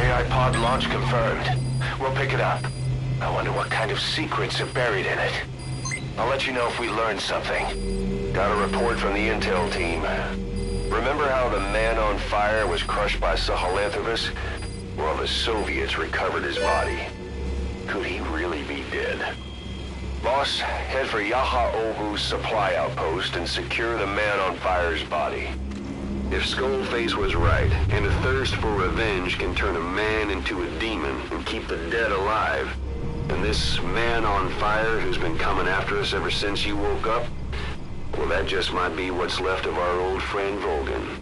Speaker 1: AI pod launch confirmed. We'll pick it up. I wonder what kind of secrets are buried in it. I'll let you know if we learn something. Got a report from the intel team. Remember how the man on fire was crushed by Sahelanthropus? Well, the Soviets recovered his body. Could he really be dead? Boss, head for Yaha Ohu's supply outpost and secure the man on fire's body. If Skullface was right, and a thirst for revenge can turn a man into a demon and keep the dead alive, then this man on fire who's been coming after us ever since you woke up, well, that just might be what's left of our old friend Volgin.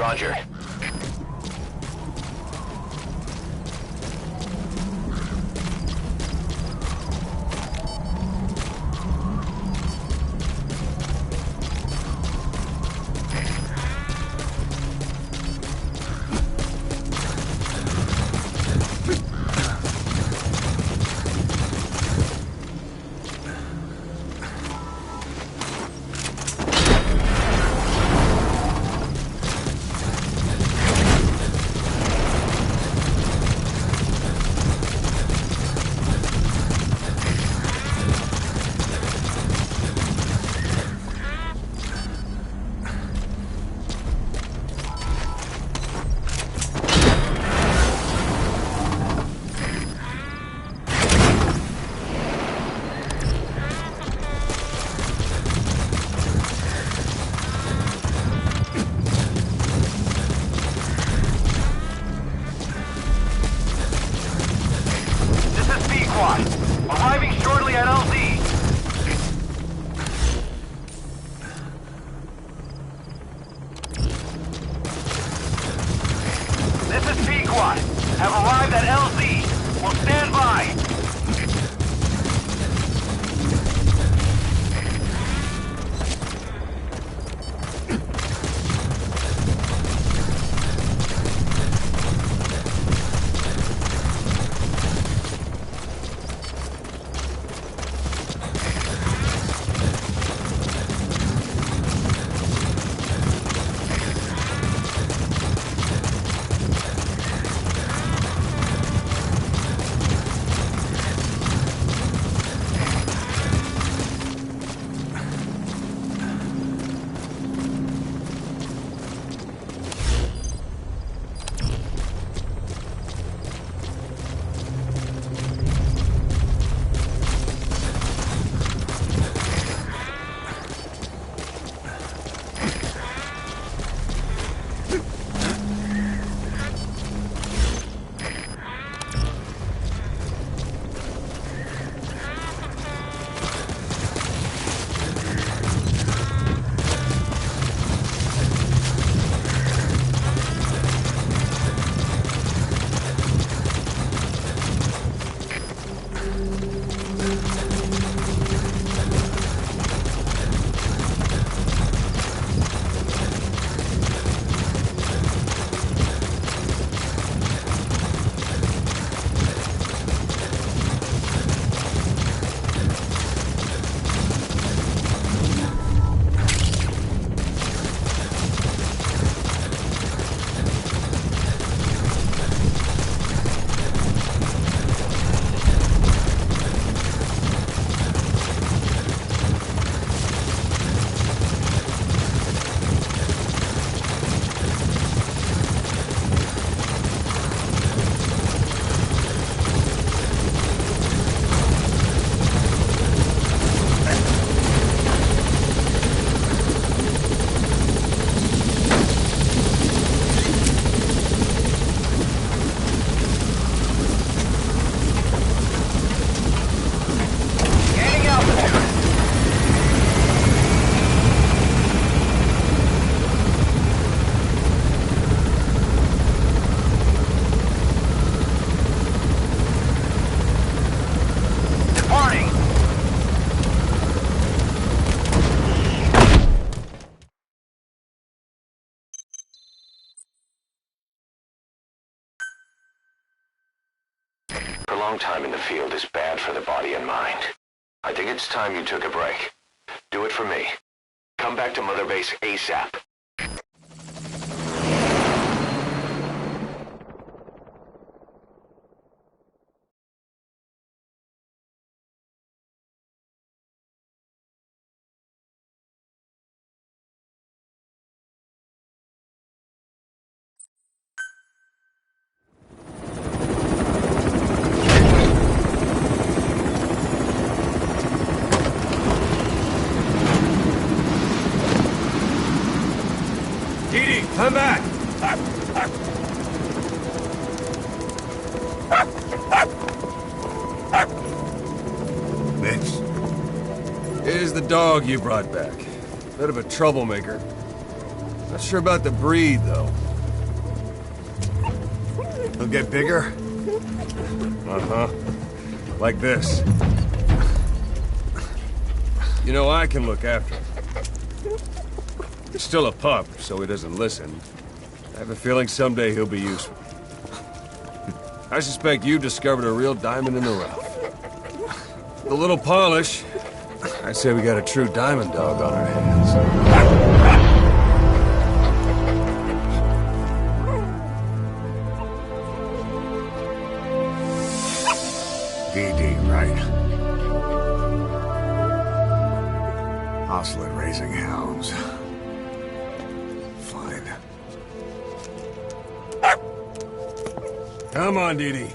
Speaker 1: Roger. long time in the field is bad for the body and mind. I think it's time you took a break. Do it for me. Come back to Mother Base ASAP.
Speaker 4: Come back! Mitch. Here's the dog you brought back. Bit of a troublemaker. Not sure about the breed, though. He'll get bigger? Uh-huh. Like this. You know, I can look after him. He's still a pup, so he doesn't listen. I have a feeling someday he'll be useful. I suspect you discovered a real diamond in the rough. With a little polish, I'd say we got a true diamond dog on our hands. DD, right? Hostile at raising hounds. Come on, Dee.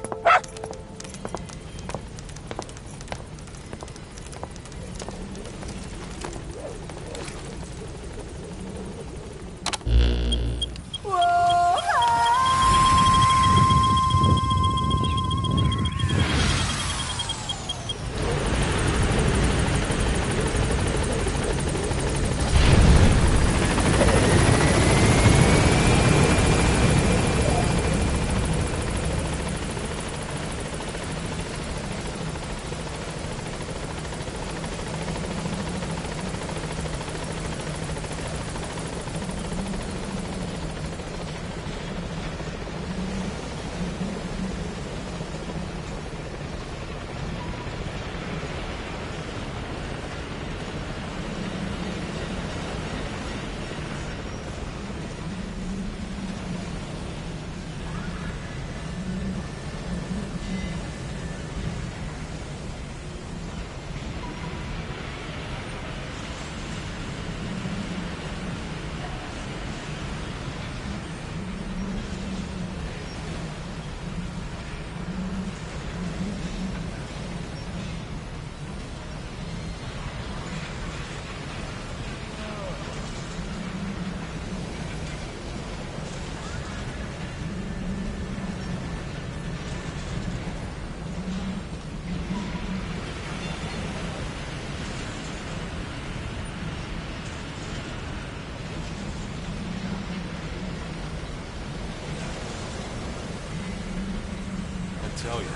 Speaker 4: Tell you,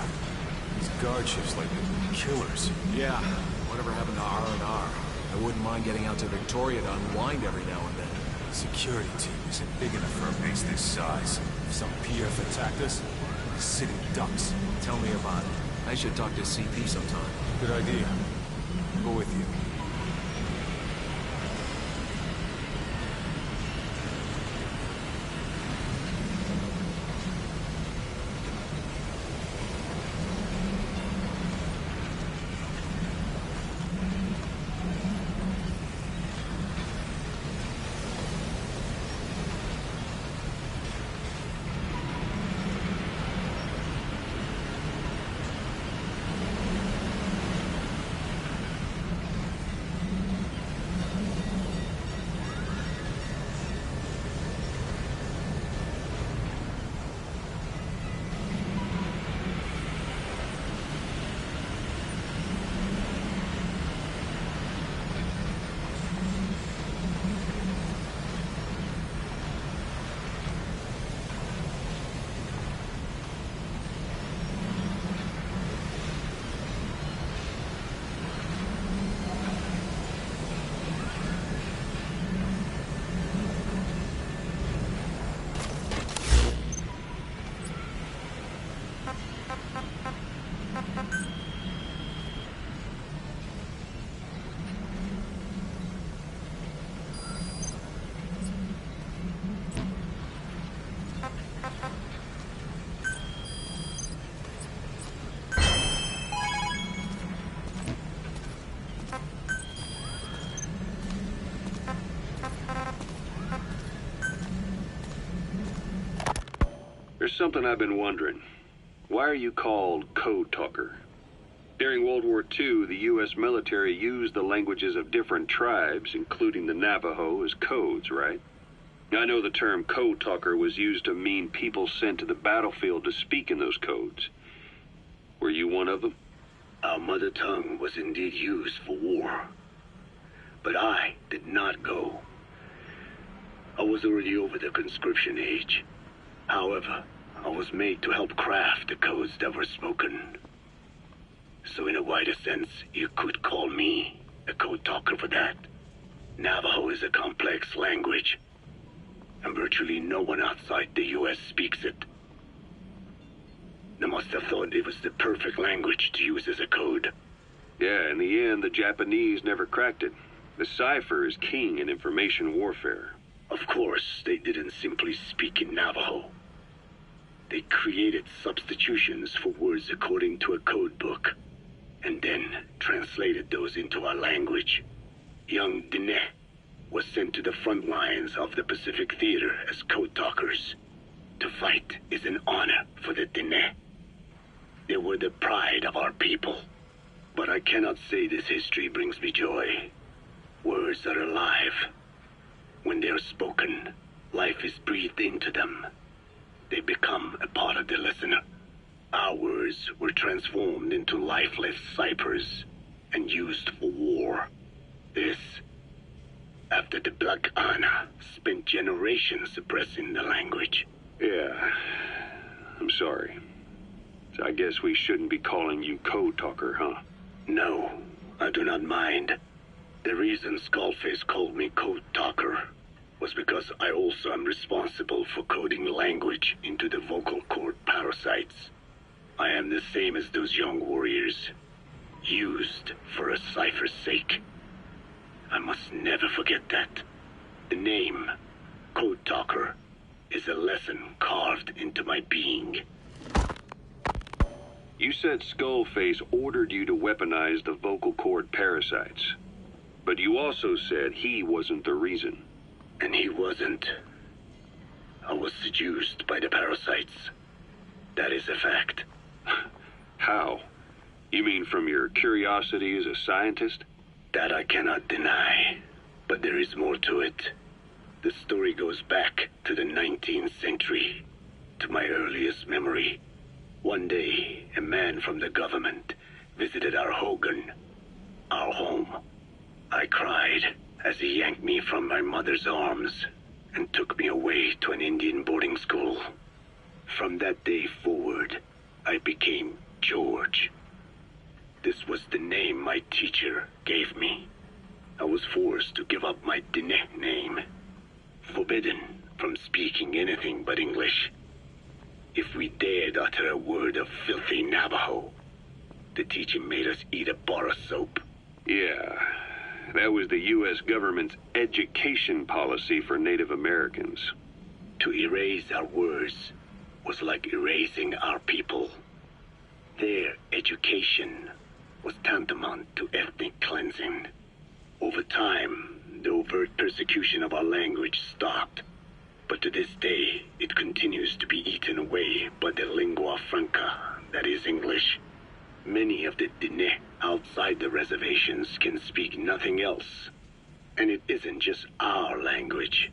Speaker 4: these guard shifts lately have been killers.
Speaker 9: Yeah, whatever happened to R&R? I wouldn't mind getting out to Victoria to unwind every now and then.
Speaker 4: The security team isn't big enough for a base this size.
Speaker 9: If some PF attacked us, the city ducks. Tell me about it. I should talk to CP sometime.
Speaker 4: Good idea. I'll go with you.
Speaker 6: Here's something I've been wondering. Why are you called Code Talker? During World War II, the U.S. military used the languages of different tribes, including the Navajo, as codes, right? I know the term Code Talker was used to mean people sent to the battlefield to speak in those codes. Were you one of them?
Speaker 8: Our mother tongue was indeed used for war. But I did not go. I was already over the conscription age. However, I was made to help craft the codes that were spoken. So in a wider sense, you could call me a code talker for that. Navajo is a complex language, and virtually no one outside the U.S. speaks it. They must have thought it was the perfect language to use as a code.
Speaker 6: Yeah, in the end, the Japanese never cracked it. The cipher is king in information warfare.
Speaker 8: Of course, they didn't simply speak in Navajo. They created substitutions for words according to a code book, and then translated those into our language. Young Diné was sent to the front lines of the Pacific Theater as code talkers. To fight is an honor for the Diné. They were the pride of our people. But I cannot say this history brings me joy. Words are alive. When they are spoken, life is breathed into them. They become a part of the listener. Our words were transformed into lifeless ciphers and used for war. This, after the Black Ana spent generations suppressing the language.
Speaker 6: Yeah, I'm sorry. So I guess we shouldn't be calling you Code Talker, huh?
Speaker 8: No, I do not mind. The reason Skullface called me Code Talker was because I also am responsible for coding language into the vocal cord parasites. I am the same as those young warriors, used for a cipher's sake. I must never forget that. The name, Code Talker, is a lesson carved into my being.
Speaker 6: You said Skullface ordered you to weaponize the vocal cord parasites. But you also said he wasn't the reason.
Speaker 8: And he wasn't. I was seduced by the parasites. That is a fact.
Speaker 6: How? You mean from your curiosity as a scientist?
Speaker 8: That I cannot deny. But there is more to it. The story goes back to the 19th century, to my earliest memory. One day, a man from the government visited our Hogan, our home. I cried as he yanked me from my mother's arms and took me away to an Indian boarding school. From that day forward, I became George. This was the name my teacher gave me. I was forced to give up my Diné name, forbidden from speaking anything but English. If we dared utter a word of filthy Navajo, the teacher made us eat a bar of soap.
Speaker 6: Yeah, that was the U.S. government's education policy for Native Americans.
Speaker 8: To erase our words was like erasing our people. Their education was tantamount to ethnic cleansing. Over time, the overt persecution of our language stopped. But to this day, it continues to be eaten away by the lingua franca, that is English. Many of the Diné outside the reservations can speak nothing else. And it isn't just our language.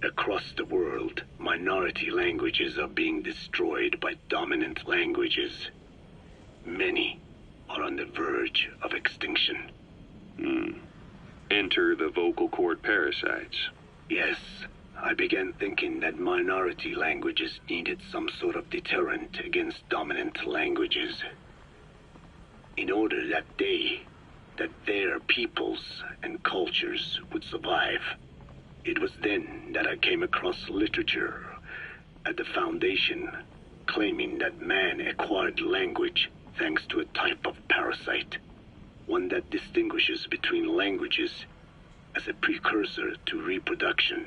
Speaker 8: Across the world, minority languages are being destroyed by dominant languages. Many are on the verge of extinction.
Speaker 6: Enter the vocal cord parasites.
Speaker 8: Yes, I began thinking that minority languages needed some sort of deterrent against dominant languages. In order that their peoples and cultures would survive. It was then that I came across literature at the Foundation claiming that man acquired language thanks to a type of parasite, one that distinguishes between languages as a precursor to reproduction.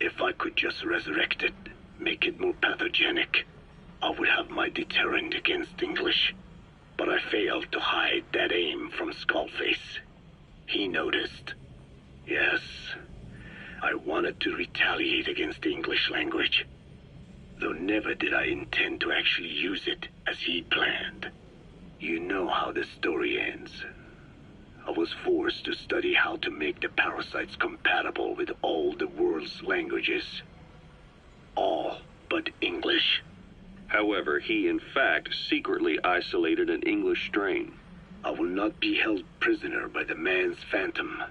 Speaker 8: If I could just resurrect it, make it more pathogenic, I would have my deterrent against English. But I failed to hide that aim from Skullface. He noticed. Yes, I wanted to retaliate against the English language. though never did I intend to actually use it as he planned. You know how the story ends. I was forced to study how to make the parasites compatible with all the world's languages. All but English.
Speaker 6: However, he in fact secretly isolated an English strain.
Speaker 8: I will not be held prisoner by the man's phantom.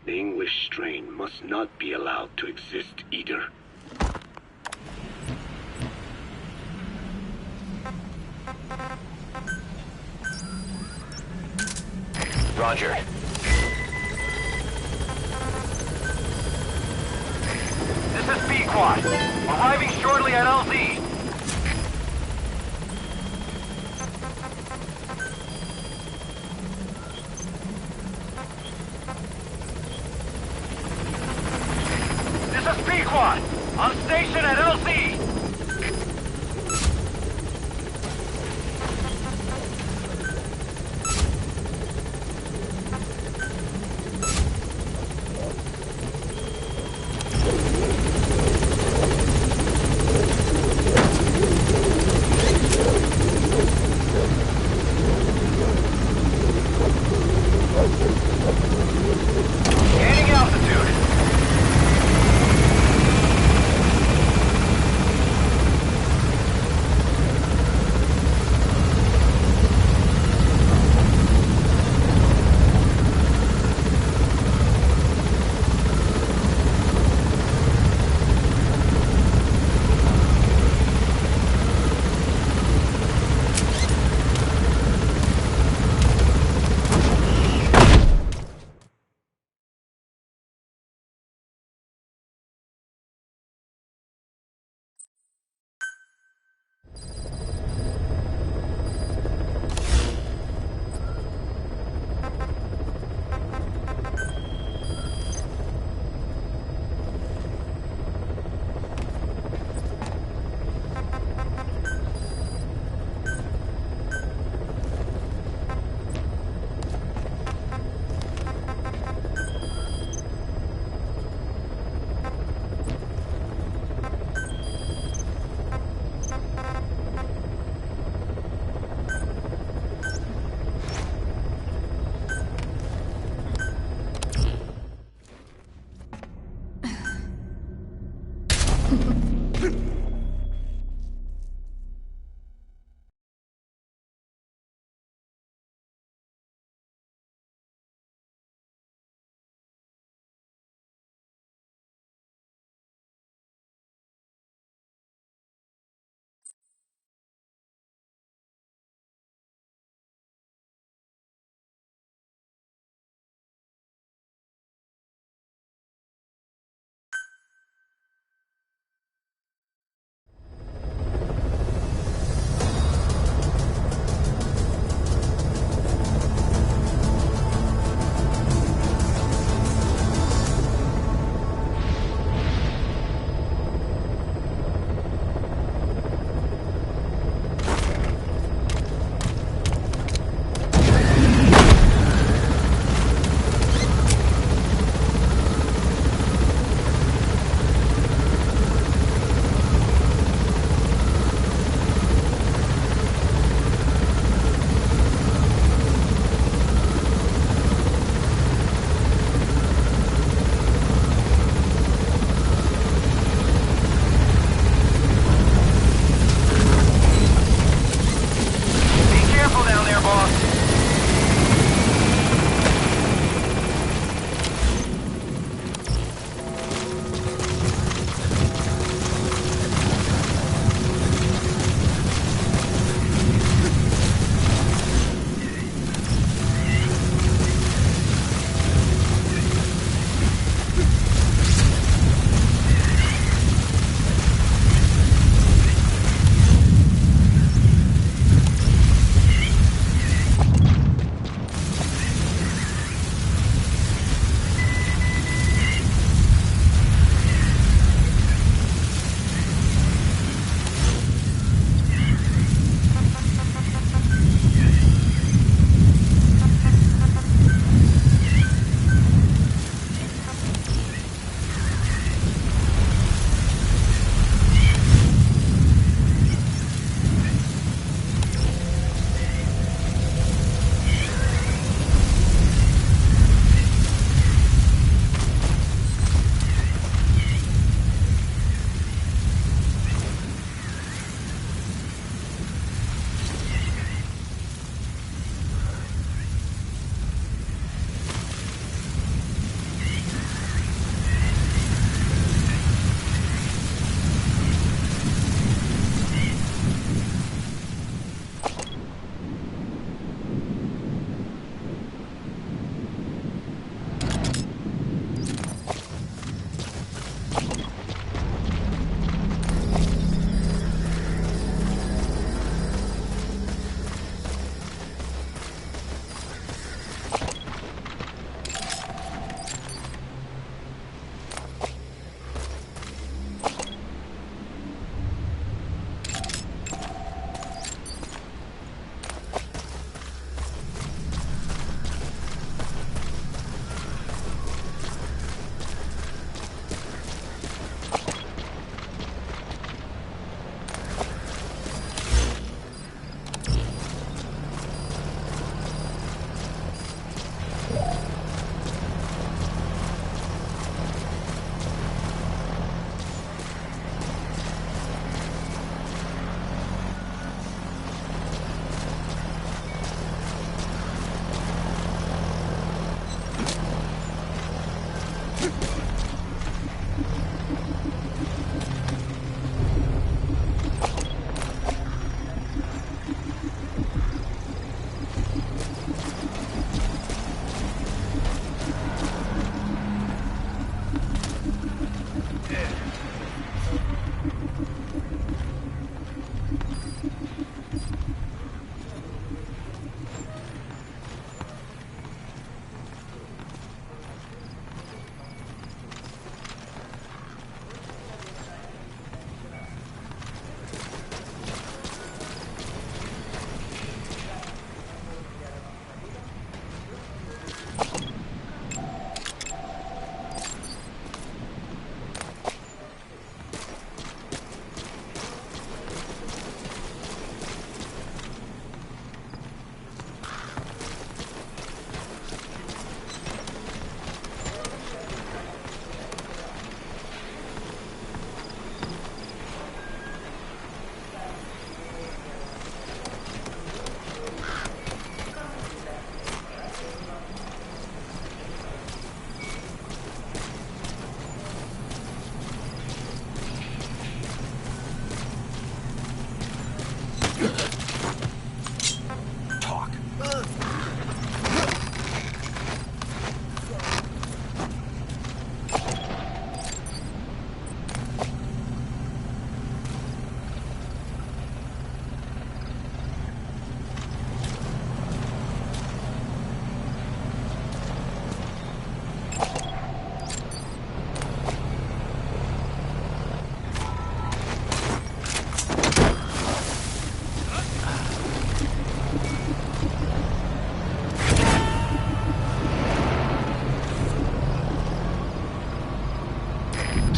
Speaker 8: The English strain must not be allowed to exist either.
Speaker 1: Roger.
Speaker 3: This is B-Quad. Arriving shortly at LZ. This is B-Quad. On station at LZ. Gaining altitude.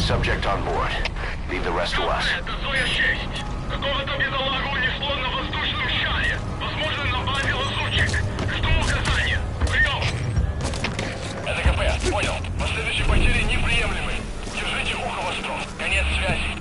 Speaker 1: subject on board. Leave the rest to us.
Speaker 3: Это твоя честь. Какого-то бедолагу унесло на воздушном шаре. Возможно, на базе лазутчик. Жду указания. Прием! Это КП. Понял. Последующие потери неприемлемы. Держите ухо востро. Конец связи.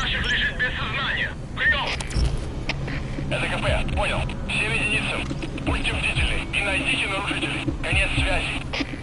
Speaker 3: наших лежит без сознания. Прием! Это КП, понял. 7 единицам. Будьте бдительны и найдите нарушителей. Конец связи.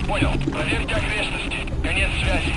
Speaker 3: Понял. Проверьте окрестности. Конец связи.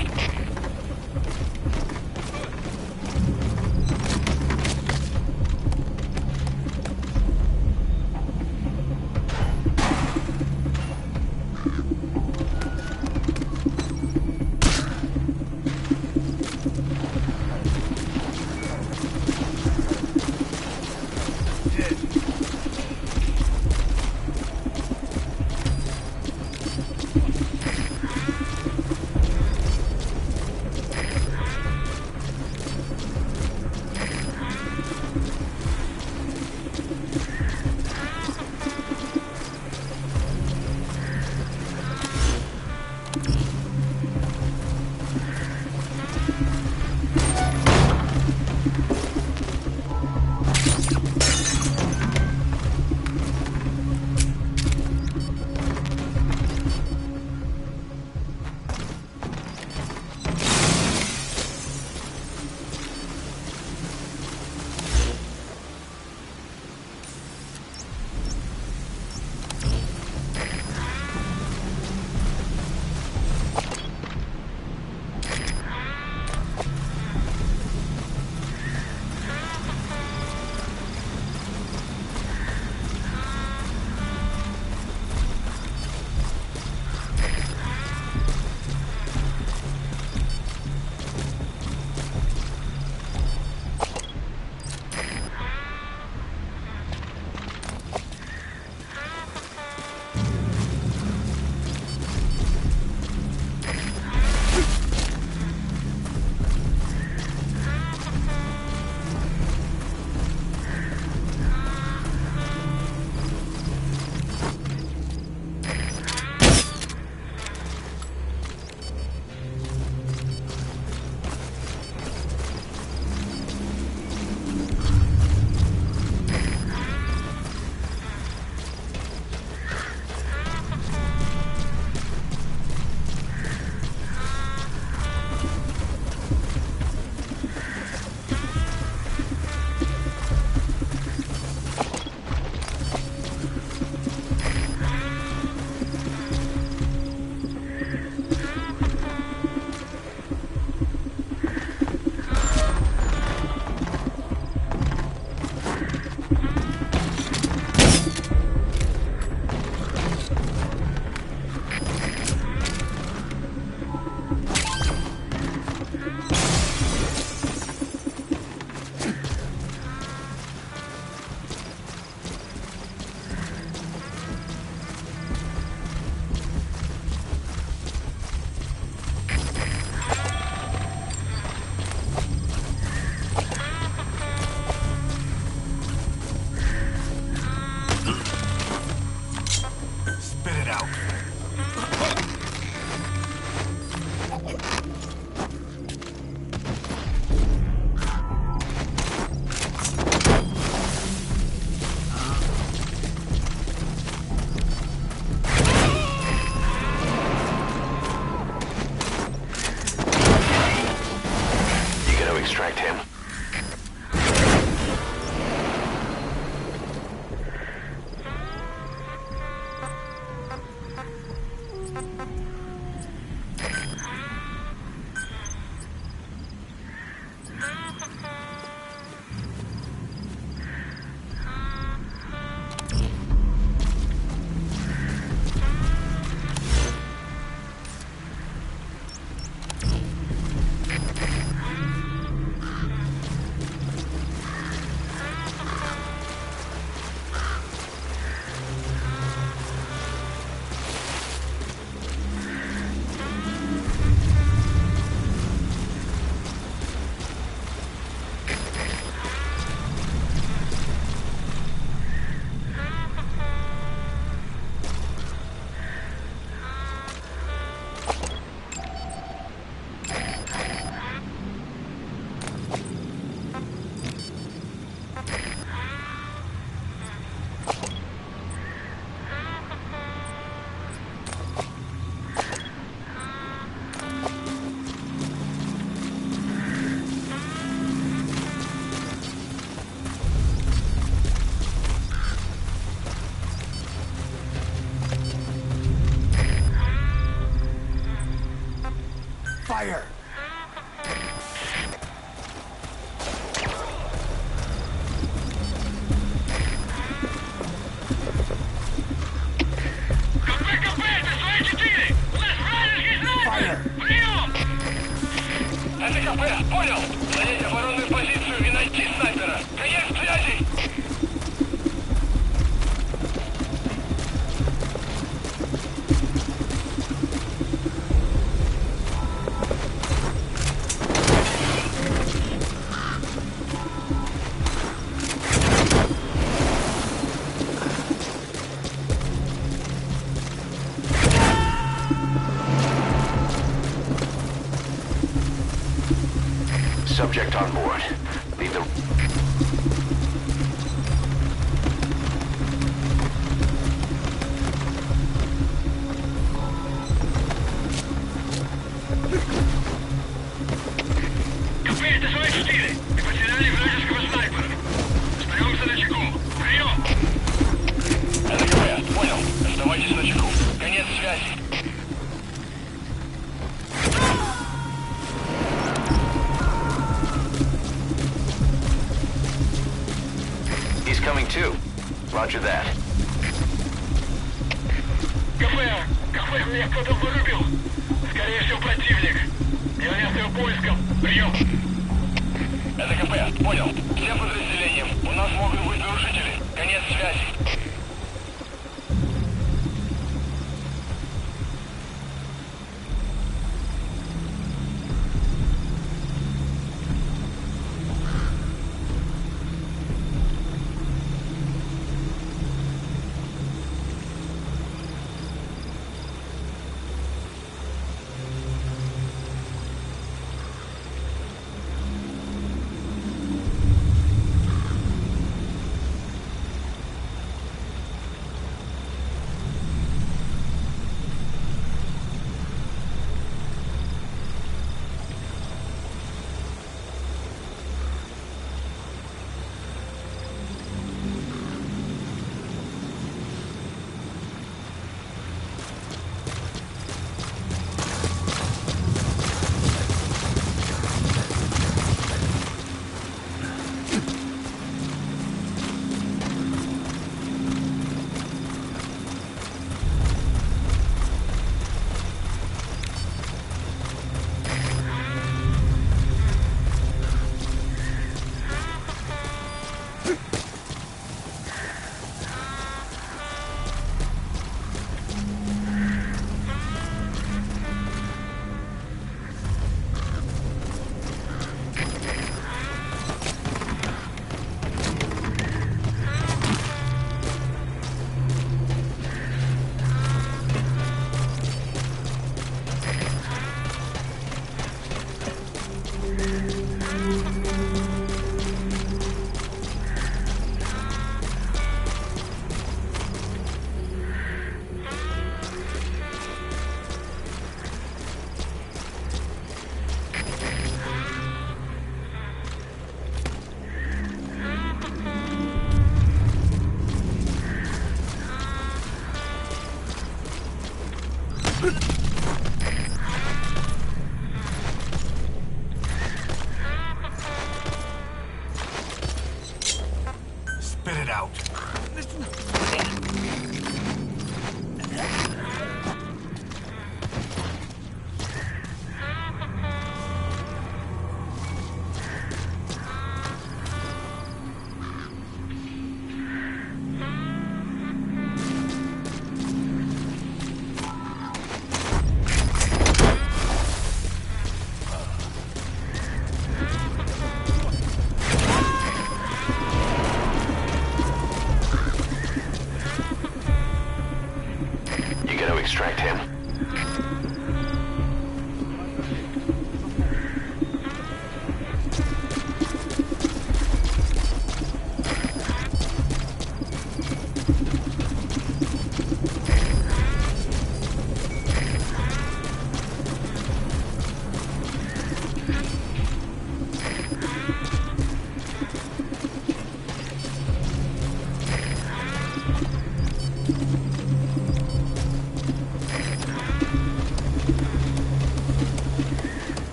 Speaker 1: Extract him.
Speaker 9: Fire!
Speaker 3: КП, это свои 4! У нас вражеский снайпер! Прием! Это КП, понял! Занять оборонную позицию и найти снайпера! Конец связи!
Speaker 1: Subject on board. Leave the...
Speaker 3: КП, это свои 4! Мы потеряли вражеского снайпера! Остаемся на чеку! Прием! Это КП, понял. Оставайтесь на чеку. Конец связи.
Speaker 1: He's coming too. Roger that.
Speaker 3: КП, меня кто-то вырубил. Скорее всего, противник. Я место поисков. Прием. Это КП, понял. Всем подразделениям. У нас могут быть нарушители. Конец связи.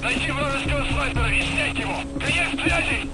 Speaker 3: Найти вражеского снайпера и снять его! Конец связи!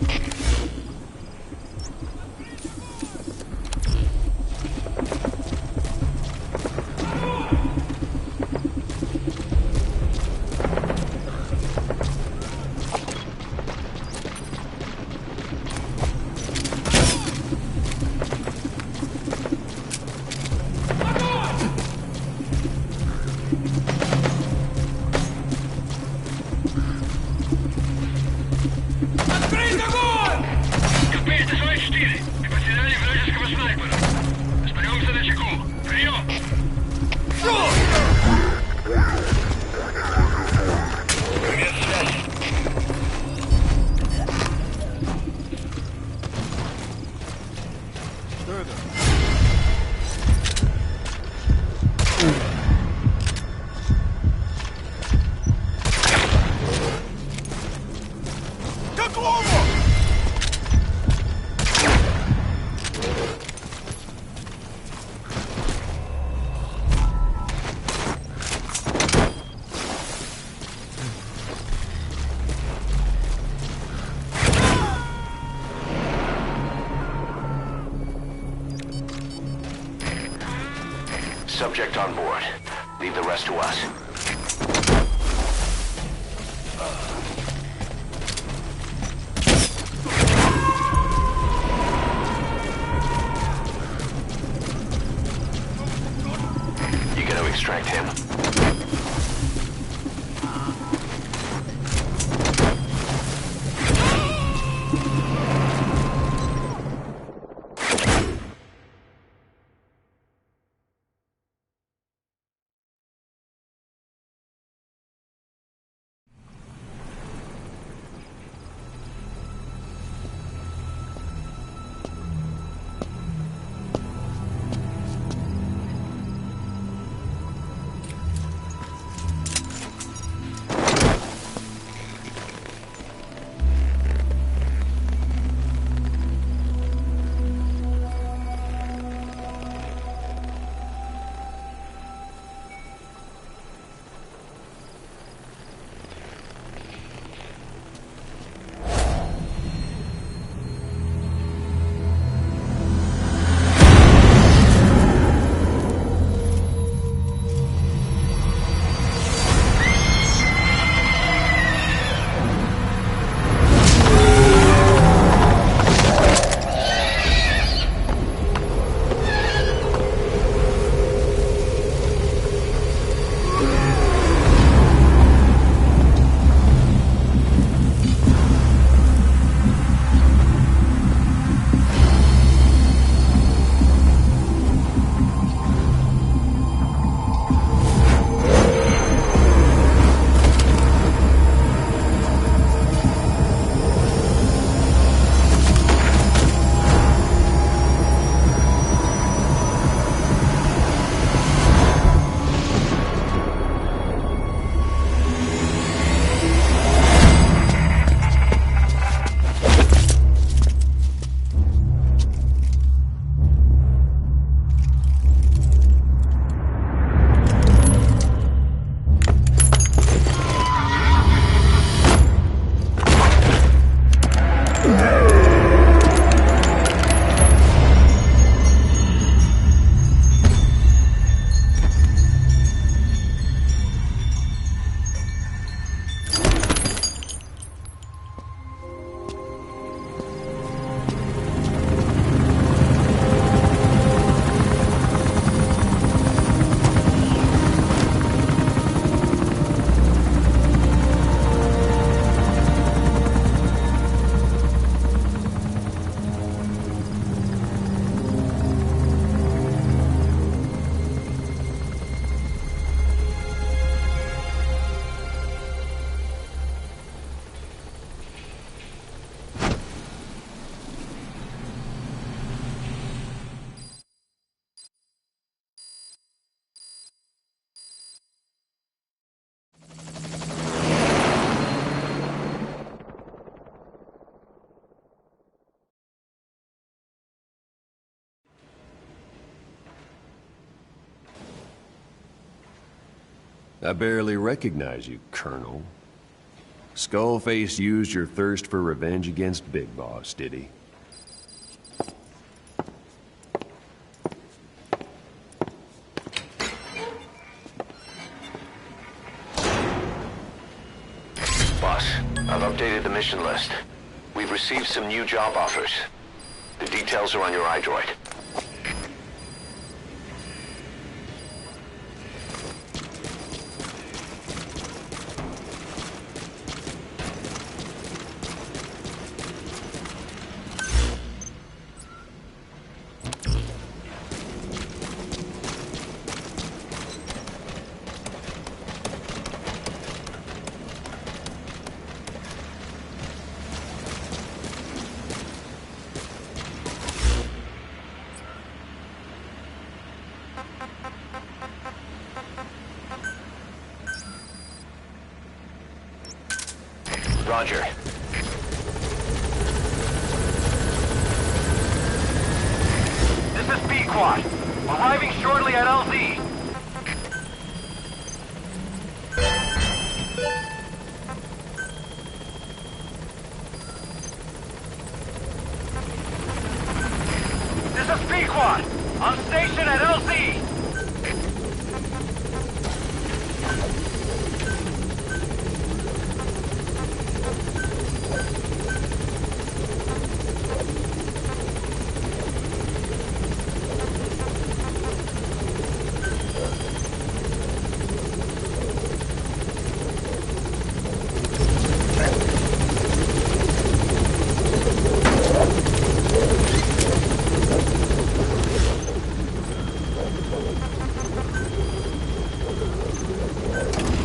Speaker 1: Subject on board. Leave the rest to us. You gonna extract him?
Speaker 4: I barely recognize you, Colonel. Skullface used your thirst for revenge against Big Boss, did he?
Speaker 1: Boss, I've updated the mission list. We've received some new job offers. The details are on your iDroid. Roger.
Speaker 3: This is B-Quad. Arriving shortly at LZ. This is B-Quad. On station at LZ.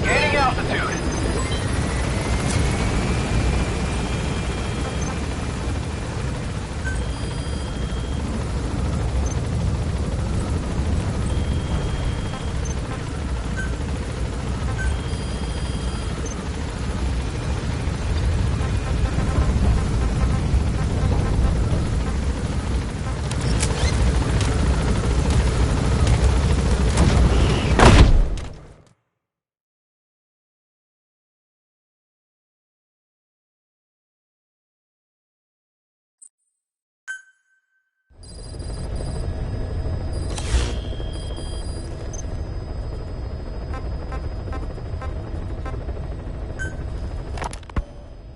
Speaker 3: Gaining altitude.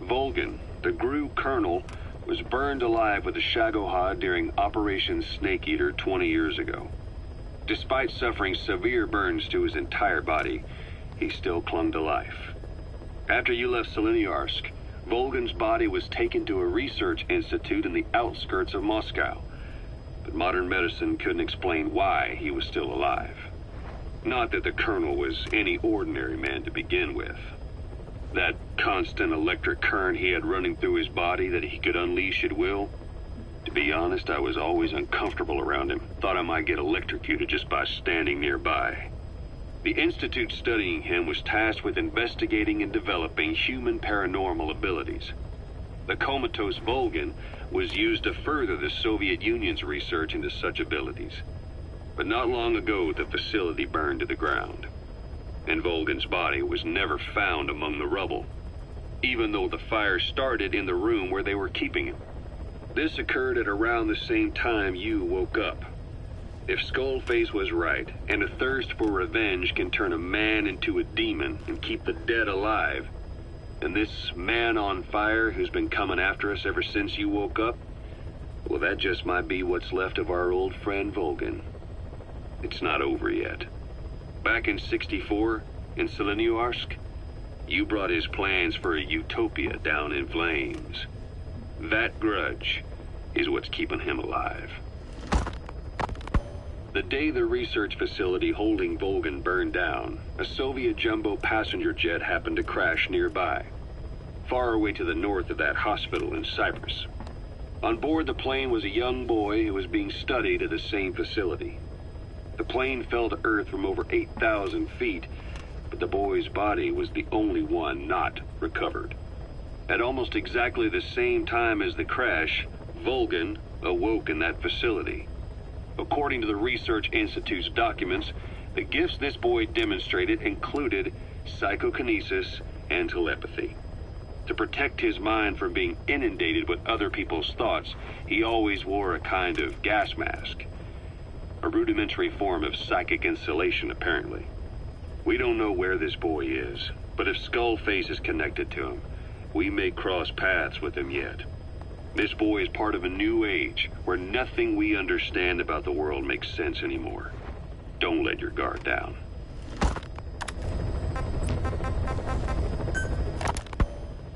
Speaker 6: Volgan, the GRU colonel, was burned alive with a Shagohod during Operation Snake Eater 20 years ago. Despite suffering severe burns to his entire body, he still clung to life. After you left Seleniarsk, Volgan's body was taken to a research institute in the outskirts of Moscow, but modern medicine couldn't explain why he was still alive. Not that the colonel was any ordinary man to begin with. That constant electric current he had running through his body that he could unleash at will. To be honest, I was always uncomfortable around him. Thought I might get electrocuted just by standing nearby. The institute studying him was tasked with investigating and developing human paranormal abilities. The comatose Volgan was used to further the Soviet Union's research into such abilities. But not long ago, the facility burned to the ground. And Volgan's body was never found among the rubble, even though the fire started in the room where they were keeping him. This occurred at around the same time you woke up. If Skullface was right, and a thirst for revenge can turn a man into a demon and keep the dead alive, then this man on fire who's been coming after us ever since you woke up, well, that just might be what's left of our old friend Volgan. It's not over yet. Back in '64, in Seleniarsk, you brought his plans for a utopia down in flames. That grudge is what's keeping him alive. The day the research facility holding Volgan burned down, a Soviet jumbo passenger jet happened to crash nearby, far away to the north of that hospital in Cyprus. On board the plane was a young boy who was being studied at the same facility. The plane fell to Earth from over 8,000 feet, but the boy's body was the only one not recovered. At almost exactly the same time as the crash, Volgan awoke in that facility. According to the Research Institute's documents, the gifts this boy demonstrated included psychokinesis and telepathy. To protect his mind from being inundated with other people's thoughts, he always wore a kind of gas mask. A rudimentary form of psychic insulation, apparently. We don't know where this boy is, but if Skullface is connected to him, we may cross paths with him yet. This boy is part of a new age, where nothing we understand about the world makes sense anymore. Don't let your guard down.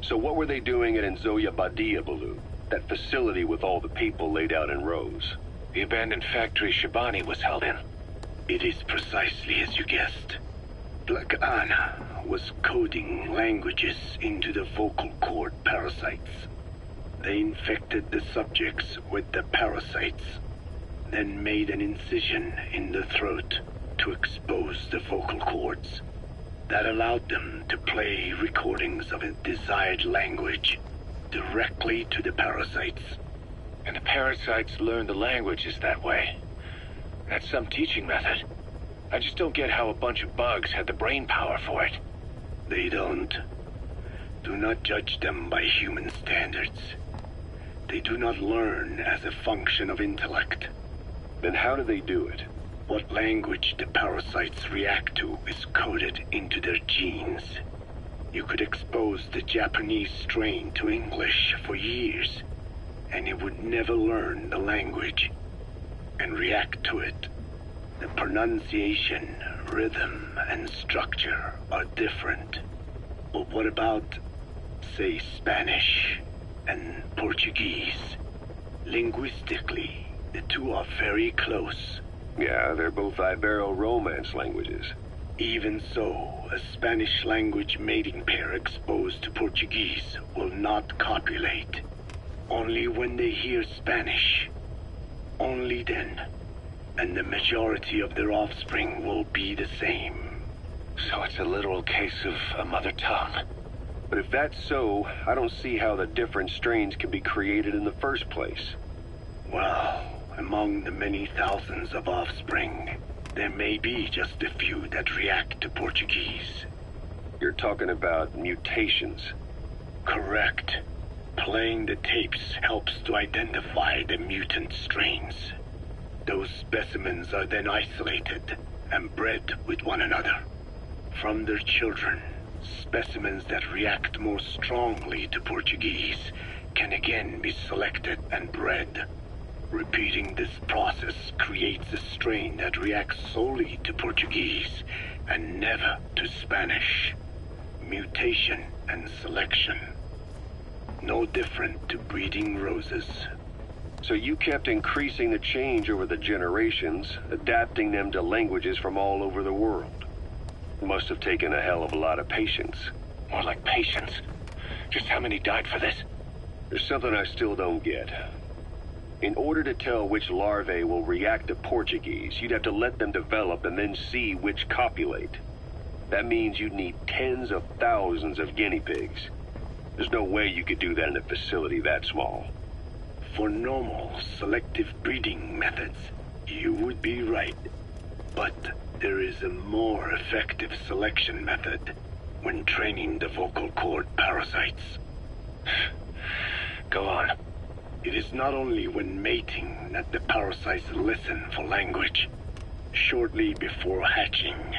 Speaker 6: So what were they doing at Nzoya Badia, Baloo? That facility with all the people laid out in rows?
Speaker 2: The abandoned factory Shabani was held in.
Speaker 8: It is precisely as you guessed. Black Anna was coding languages into the vocal cord parasites. They infected the subjects with the parasites, then made an incision in the throat to expose the vocal cords. That allowed them to play recordings of a desired language directly to the parasites.
Speaker 2: And the parasites learn the languages that way. That's some teaching method. I just don't get how a bunch of bugs had the brain power for it.
Speaker 8: They don't. Do not judge them by human standards. They do not learn as a function of intellect.
Speaker 6: Then how do they do it?
Speaker 8: What language the parasites react to is coded into their genes. You could expose the Japanese strain to English for years, and it would never learn the language and react to it. The pronunciation, rhythm, and structure are different. But what about, say, Spanish and Portuguese? Linguistically, the two are very close.
Speaker 6: Yeah, they're both Ibero-Romance languages.
Speaker 8: Even so, a Spanish language mating pair exposed to Portuguese will not copulate. Only when they hear Spanish. Only then. And the majority of their offspring will be the same.
Speaker 2: So it's a literal case of a mother tongue.
Speaker 6: But if that's so, I don't see how the different strains can be created in the first place.
Speaker 8: Well, among the many thousands of offspring, there may be just a few that react to Portuguese.
Speaker 6: You're talking about mutations.
Speaker 8: Correct. Playing the tapes helps to identify the mutant strains. Those specimens are then isolated and bred with one another. From their children, specimens that react more strongly to Portuguese can again be selected and bred. Repeating this process creates a strain that reacts solely to Portuguese and never to Spanish. Mutation and selection. No different to breeding roses.
Speaker 6: So you kept increasing the change over the generations, adapting them to languages from all over the world. Must have taken a hell of a lot of patience.
Speaker 2: More like patience. Just how many died for this?
Speaker 6: There's something I still don't get. In order to tell which larvae will react to Portuguese, you'd have to let them develop and then see which copulate. That means you'd need tens of thousands of guinea pigs. There's no way you could do that in a facility that small.
Speaker 8: For normal selective breeding methods, you would be right. But there is a more effective selection method when training the vocal cord parasites.
Speaker 2: Go on.
Speaker 8: It is not only when mating that the parasites listen for language. Shortly before hatching,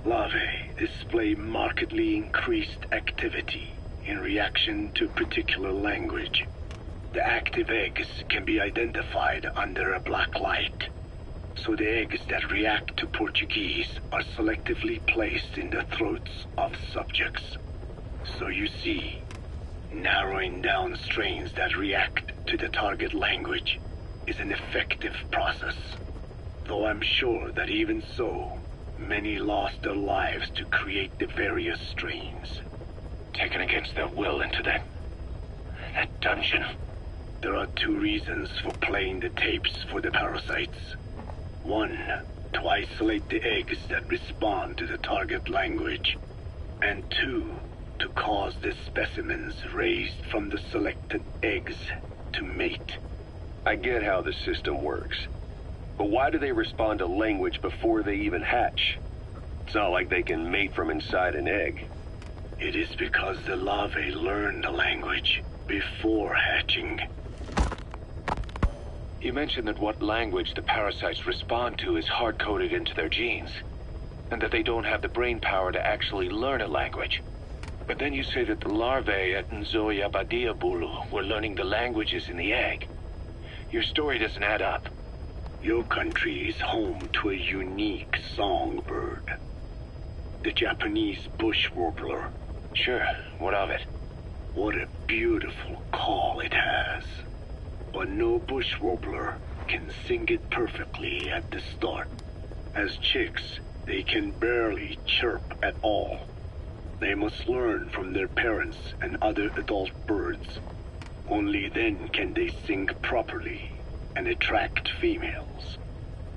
Speaker 8: larvae display markedly increased activity in reaction to particular language. The active eggs can be identified under a black light, so the eggs that react to Portuguese are selectively placed in the throats of subjects. So you see, narrowing down strains that react to the target language is an effective process. Though I'm sure that even so, many lost their lives to create the various strains.
Speaker 2: Taken against their will into that dungeon.
Speaker 8: There are two reasons for playing the tapes for the parasites. One, to isolate the eggs that respond to the target language. And two, to cause the specimens raised from the selected eggs to mate.
Speaker 6: I get how the system works. But why do they respond to language before they even hatch? It's not like they can mate from inside an egg.
Speaker 8: It is because the larvae learn the language before hatching.
Speaker 2: You mentioned that what language the parasites respond to is hard-coded into their genes, and that they don't have the brain power to actually learn a language. But then you say that the larvae at Nzoya Badia Bulu were learning the languages in the egg. Your story doesn't add up.
Speaker 8: Your country is home to a unique songbird. The Japanese bush warbler.
Speaker 2: Sure, what of it?
Speaker 8: What a beautiful call it has. But no bush warbler can sing it perfectly at the start. As chicks, they can barely chirp at all. They must learn from their parents and other adult birds. Only then can they sing properly and attract females.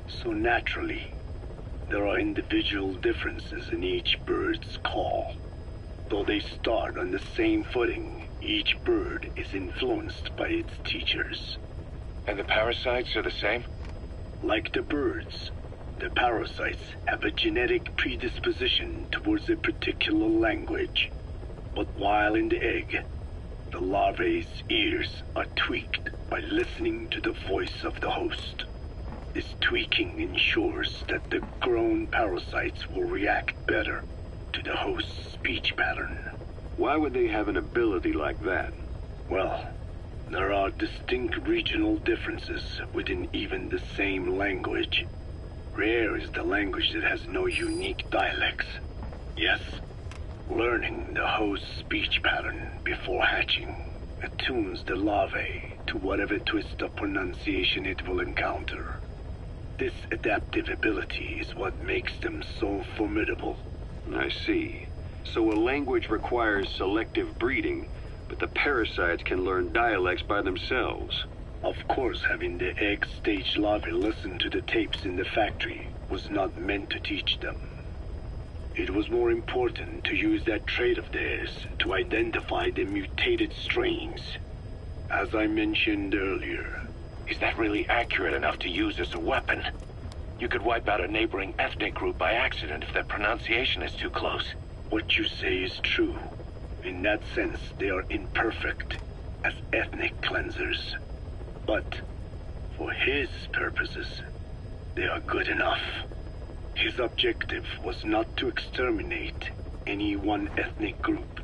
Speaker 8: So naturally, there are individual differences in each bird's call. Though they start on the same footing, each bird is influenced by its teachers.
Speaker 2: And the parasites are the same?
Speaker 8: Like the birds, the parasites have a genetic predisposition towards a particular language. But while in the egg, the larvae's ears are tweaked by listening to the voice of the host. This tweaking ensures that the grown parasites will react better to the host's speech pattern.
Speaker 6: Why would they have an ability like that?
Speaker 8: Well, there are distinct regional differences within even the same language. Rare is the language that has no unique dialects. Yes, learning the host's speech pattern before hatching attunes the larvae to whatever twist of pronunciation it will encounter. This adaptive ability is what makes them so formidable.
Speaker 6: I see. So a language requires selective breeding, but the parasites can learn dialects by themselves.
Speaker 8: Of course, having the egg-stage larvae listen to the tapes in the factory was not meant to teach them. It was more important to use that trait of theirs to identify the mutated strains. As I mentioned earlier.
Speaker 2: Is that really accurate enough to use as a weapon? You could wipe out a neighboring ethnic group by accident if their pronunciation is too close.
Speaker 8: What you say is true. In that sense, they are imperfect as ethnic cleansers. But for his purposes, they are good enough. His objective was not to exterminate any one ethnic group,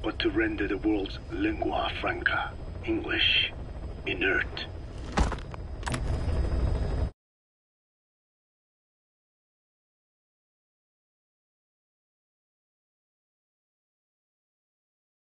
Speaker 8: but to render the world's lingua franca, English, inert